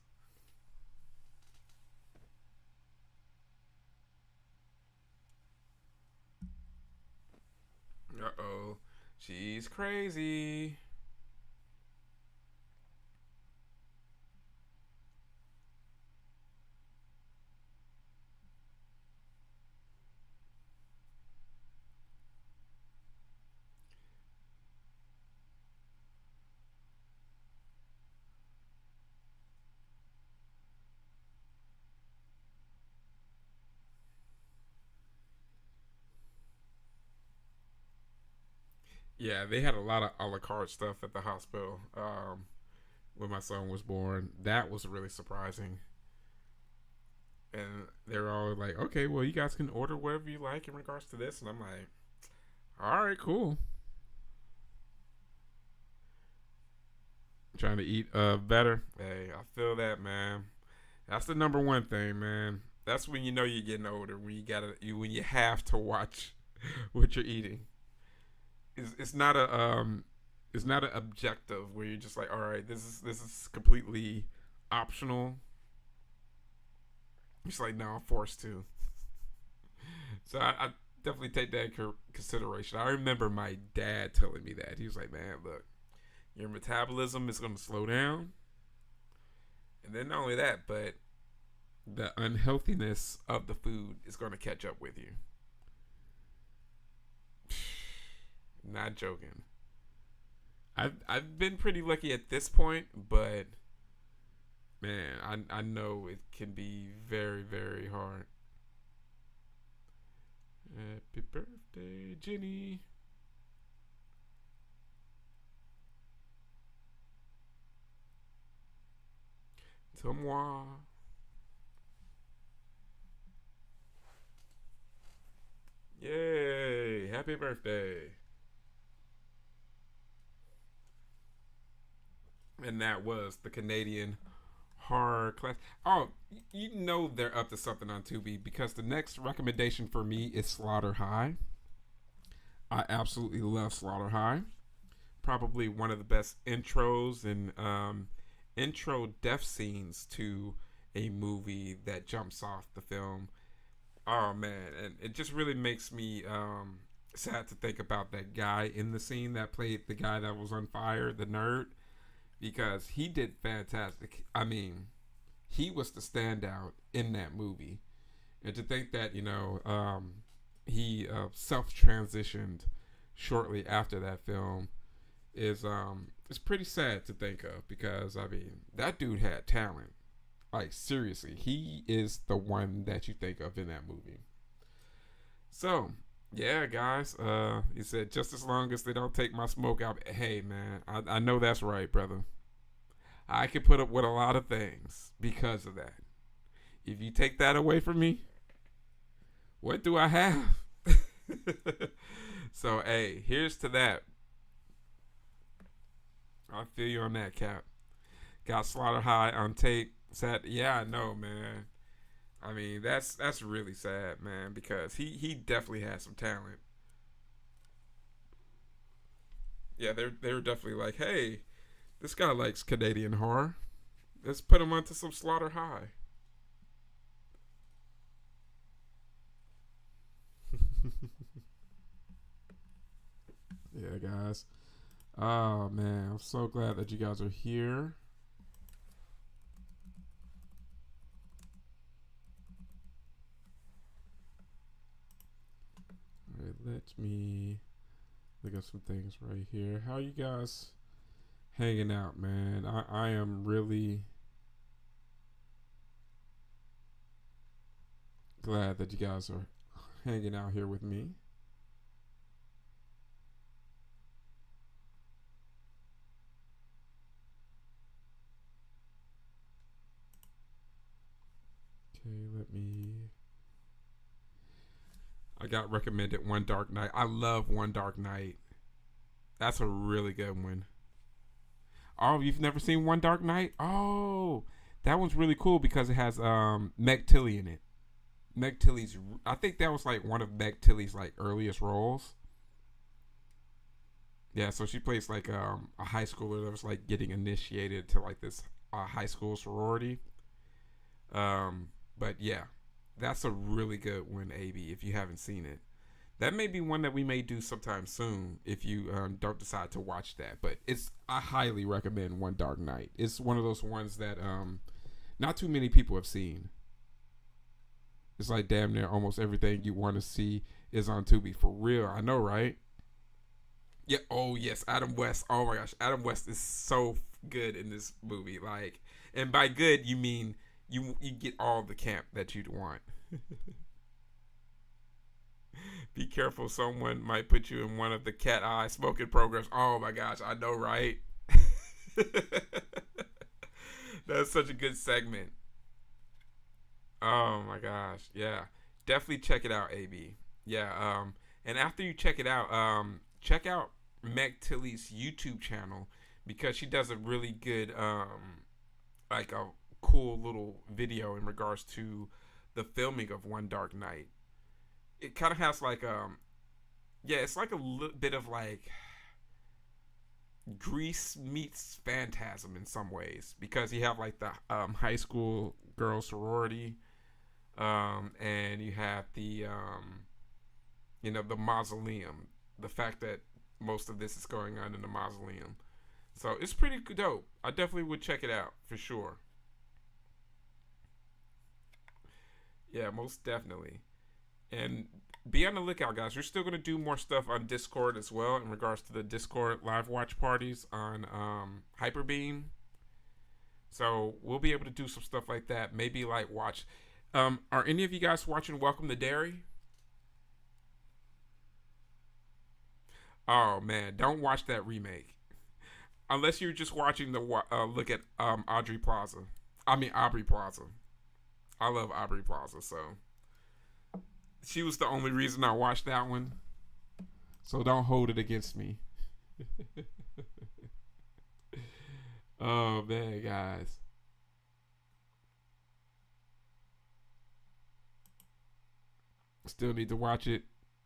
Uh oh, she's crazy. Yeah, they had a lot of a la carte stuff at the hospital when my son was born. That was really surprising. And they were all like, okay, well, you guys can order whatever you like in regards to this. And I'm like, all right, cool. Trying to eat better. Hey, I feel that, man. That's the number one thing, man. That's when you know you're getting older. When when you have to watch what you're eating. It's not a it's not an objective where you're just like, all right, this is completely optional. It's like, no, I'm forced to. So I definitely take that in consideration. I remember my dad telling me that. He was like, man, look, your metabolism is going to slow down. And then not only that, but the unhealthiness of the food is going to catch up with you. Not joking. I've been pretty lucky at this point, but man, I know it can be very, very hard. Happy birthday, Jenny. To moi. Yay! Happy birthday. And that was the Canadian horror class. Oh, you know they're up to something on Tubi because the next recommendation for me is Slaughter High. I absolutely love Slaughter High. Probably one of the best intros and intro death scenes to a movie that jumps off the film. Oh man, and it just really makes me sad to think about that guy in the scene that played the guy that was on fire, the nerd, because he did fantastic. I mean, he was the standout in that movie, and to think that he self transitioned shortly after that film is it's pretty sad to think of because I mean that dude had talent. Like seriously, he is the one that you think of in that movie. So yeah, guys, he said just as long as they don't take my smoke out. Hey man, I know that's right, brother. I can put up with a lot of things because of that. If you take that away from me, what do I have? So hey, here's to that. I feel you on that, Cap. Got Slaughter High on tape. Sad. Yeah, I know, man. I mean, that's really sad, man, because he definitely has some talent. Yeah, they were definitely like, hey, this guy likes Canadian horror. Let's put him onto some Slaughter High. Okay, guys. Oh man, I'm so glad that you guys are here. All right, let me look at some things right here. How you guys hanging out, man? I am really glad that you guys are hanging out here with me. Okay, let me. I got recommended One Dark Night. I love One Dark Night. That's a really good one. Oh, you've never seen One Dark Night? Oh, that one's really cool because it has Meg Tilly in it. Meg Tilly's. I think that was like one of Meg Tilly's like earliest roles. Yeah, so she plays like a high schooler that was like getting initiated to like this high school sorority. Um, but yeah, that's a really good one, AB. If you haven't seen it, that may be one that we may do sometime soon if you don't decide to watch that. But I highly recommend One Dark Night. It's one of those ones that not too many people have seen. It's like damn near almost everything you want to see is on Tubi. For real, I know, right? Yeah. Oh yes, Adam West. Oh my gosh, Adam West is so good in this movie. Like, and by good you mean you get all the camp that you'd want. Be careful, someone might put you in one of the cat eye smoking programs. Oh my gosh, I know, right? That's such a good segment. Oh my gosh, yeah, definitely check it out, AB. Yeah, and after you check out Meg Tilly's YouTube channel because she does a really good, like a cool little video in regards to the filming of One Dark Night. It kind of has like yeah, it's like a little bit of like Grease meets Phantasm in some ways because you have like the high school girl sorority, and you have the the mausoleum. The fact that most of this is going on in the mausoleum, so it's pretty dope. I definitely would check it out for sure. Yeah, most definitely. And be on the lookout, guys. We're still going to do more stuff on Discord as well in regards to the Discord live watch parties on Hyperbeam. So we'll be able to do some stuff like that. Maybe like watch. Are any of you guys watching Welcome to Derry? Oh man, don't watch that remake unless you're just watching the look at Audrey Plaza. I mean Aubrey Plaza. I love Aubrey Plaza, so she was the only reason I watched that one. So don't hold it against me. Oh man, guys. Still need to watch it.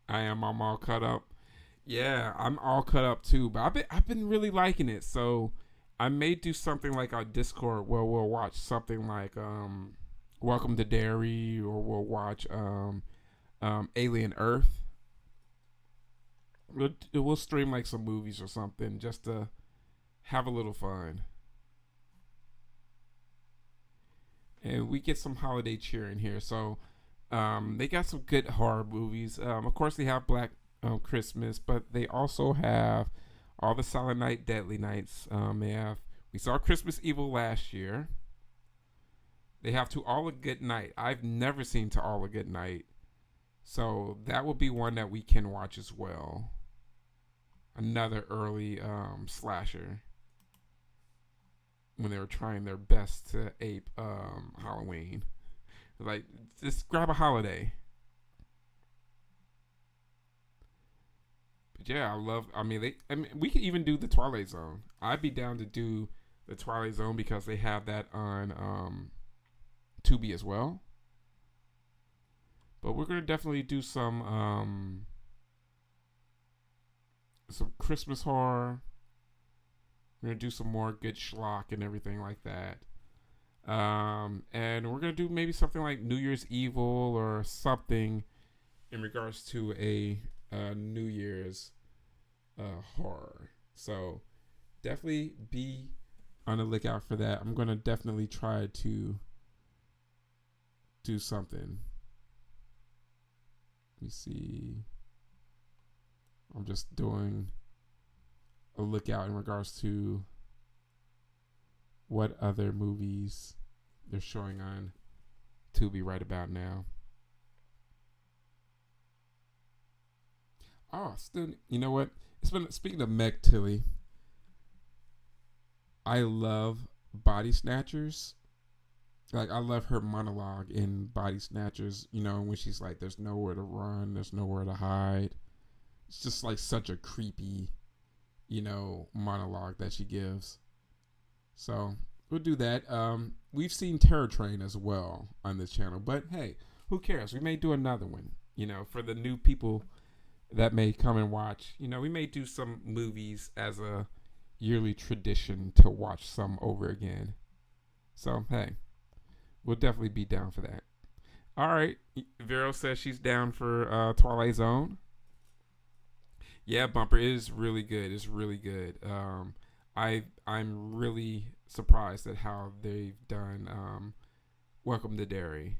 I'm all cut up. Yeah, I'm all cut up too. But I've been really liking it. So I may do something like our Discord where we'll watch something like Welcome to Derry, or we'll watch Alien Earth. We'll stream like some movies or something just to have a little fun. And we get some holiday cheer in here. So they got some good horror movies. Of course, they have Black Christmas, but they also have all the Silent Night, Deadly Nights. We saw Christmas Evil last year. They have To All a Good Night. I've never seen To All a Good Night, so that will be one that we can watch as well. Another early slasher when they were trying their best to ape Halloween. Like, just grab a holiday. But yeah, I love. I mean, we could even do the Twilight Zone. I'd be down to do the Twilight Zone because they have that on Tubi as well. But we're gonna definitely do some Christmas horror. We're gonna do some more good schlock and everything like that. And we're gonna do maybe something like New Year's Evil or something in regards to a New Year's horror. So definitely be on the lookout for that. I'm gonna definitely try to do something. Let me see. I'm just doing a lookout in regards to what other movies they're showing on Tubi right about now. Oh, still, you know what? It's been speaking of Meg Tilly. I love Body Snatchers. Like I love her monologue in Body Snatchers. You know when she's like, "There's nowhere to run. There's nowhere to hide." It's just like such a creepy, monologue that she gives. So we'll do that. We've seen Terror Train as well on this channel, but hey, who cares? We may do another one. For the new people that may come and watch. We may do some movies as a yearly tradition to watch some over again. So hey, we'll definitely be down for that. All right, Vero says she's down for Twilight Zone. Yeah, Bumper is really good. It's really good. I'm really surprised at how they've done Welcome to Derry.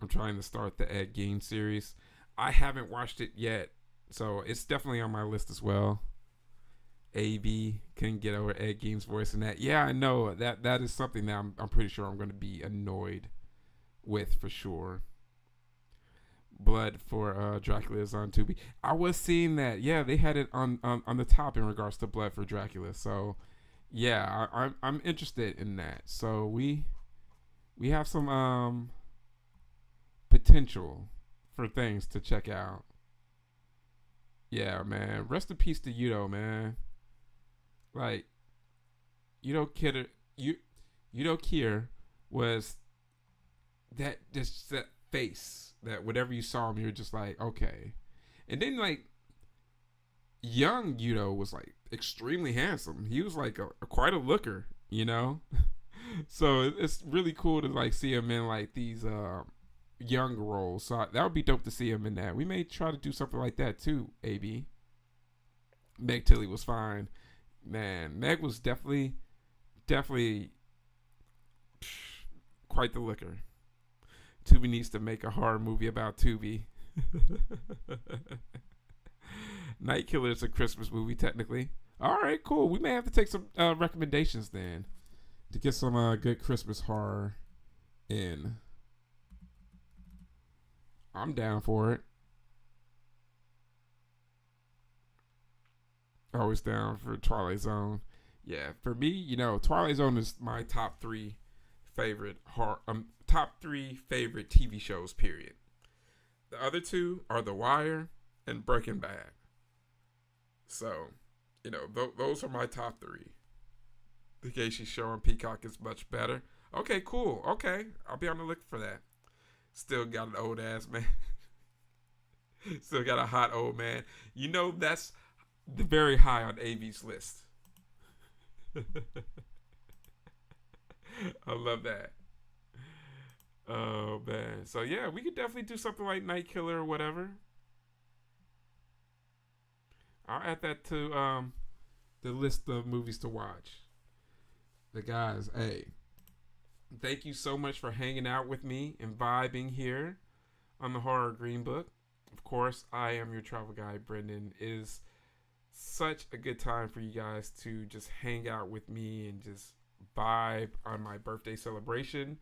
I'm trying to start the Ed Gein series. I haven't watched it yet, so it's definitely on my list as well. AB couldn't get over Ed Gein's voice in that. Yeah, I know that is something that I'm pretty sure I'm going to be annoyed with for sure. Blood for Dracula is on Tubi. I was seeing that. Yeah, they had it on the top in regards to Blood for Dracula. So yeah, I'm interested in that. So we have some potential for things to check out. Yeah, man. Rest in peace to Udo, man. Like Udo Kier was that face that whenever you saw him, you're just like, okay. And then like young Udo was like extremely handsome. He was like quite a looker, So it's really cool to like see him in like these young roles. So that would be dope to see him in that. We may try to do something like that too. AB. Meg Tilly was fine, man. Meg was definitely quite the looker. Tubi needs to make a horror movie about Tubi. Night Killer is a Christmas movie, technically. All right, cool. We may have to take some recommendations then to get some good Christmas horror in. I'm down for it. Always down for Twilight Zone. Yeah, for me, Twilight Zone is my top 3 favorite top 3 favorite TV shows, period. The other 2 are The Wire and Breaking Bad. So, those are my top 3. The Gacy show on Peacock is much better. Okay, cool. Okay, I'll be on the look for that. Still got an old ass man. Still got a hot old man. That's very high on AV's list. I love that. Oh man. So yeah, we could definitely do something like Night Killer or whatever. I'll add that to the list of movies to watch. The guys, hey, thank you so much for hanging out with me and vibing here on the Horror Greenbook. Of course, I am your travel guide, Brendan. It is such a good time for you guys to just hang out with me and just vibe on my birthday celebration.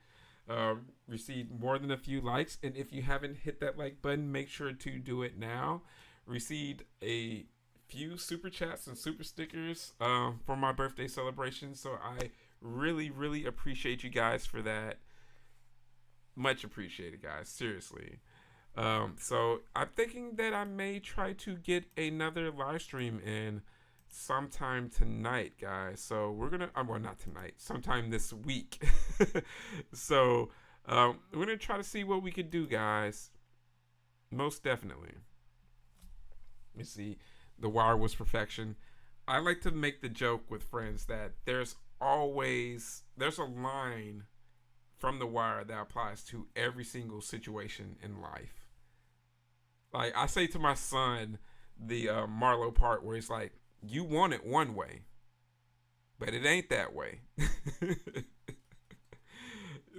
Received more than a few likes, and if you haven't hit that like button, make sure to do it now. Received a few super chats and super stickers for my birthday celebration, so I really appreciate you guys for that. Much appreciated, guys, seriously. So I'm thinking that I may try to get another live stream in sometime tonight, guys. So we're gonna well, not tonight, sometime this week. So we're gonna try to see what we could do, guys. Most definitely. Let me see. The Wire was perfection. I like to make the joke with friends that there's a line from The Wire that applies to every single situation in life. Like I say to my son the Marlo part where he's like, "You want it one way, but it ain't that way."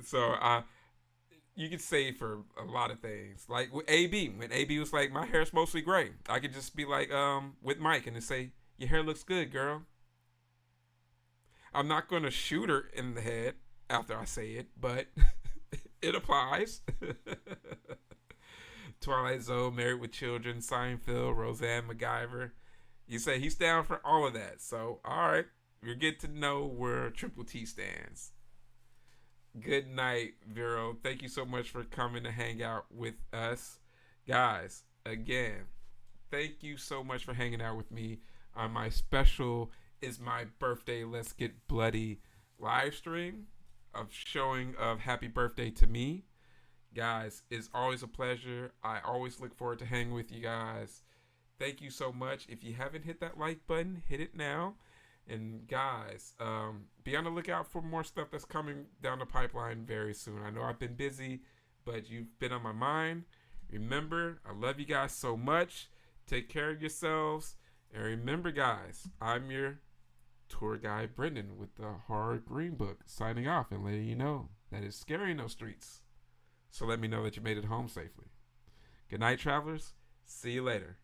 So you could say for a lot of things, like with AB, when AB was like, "My hair's mostly gray," I could just be like, with Mike, and just say, "Your hair looks good, girl." I'm not gonna shoot her in the head after I say it, but it applies. Twilight Zone, Married with Children, Seinfeld, Roseanne, MacGyver. You say he's down for all of that. So, all right, you get to know where Triple T stands. Good night, Vero. Thank you so much for coming to hang out with us. Guys, again, thank you so much for hanging out with me on my special Is My Birthday Let's Get Bloody live stream of showing of Happy Birthday to me. Guys, it's always a pleasure. I always look forward to hanging with you guys. Thank you so much. If you haven't hit that like button, hit it now. And guys, be on the lookout for more stuff that's coming down the pipeline very soon. I know I've been busy, but you've been on my mind. Remember, I love you guys so much. Take care of yourselves. And remember, guys, I'm your tour guide, Brendan, with the Horror Greenbook, signing off and letting you know that it's scary in those streets. So let me know that you made it home safely. Good night, travelers. See you later.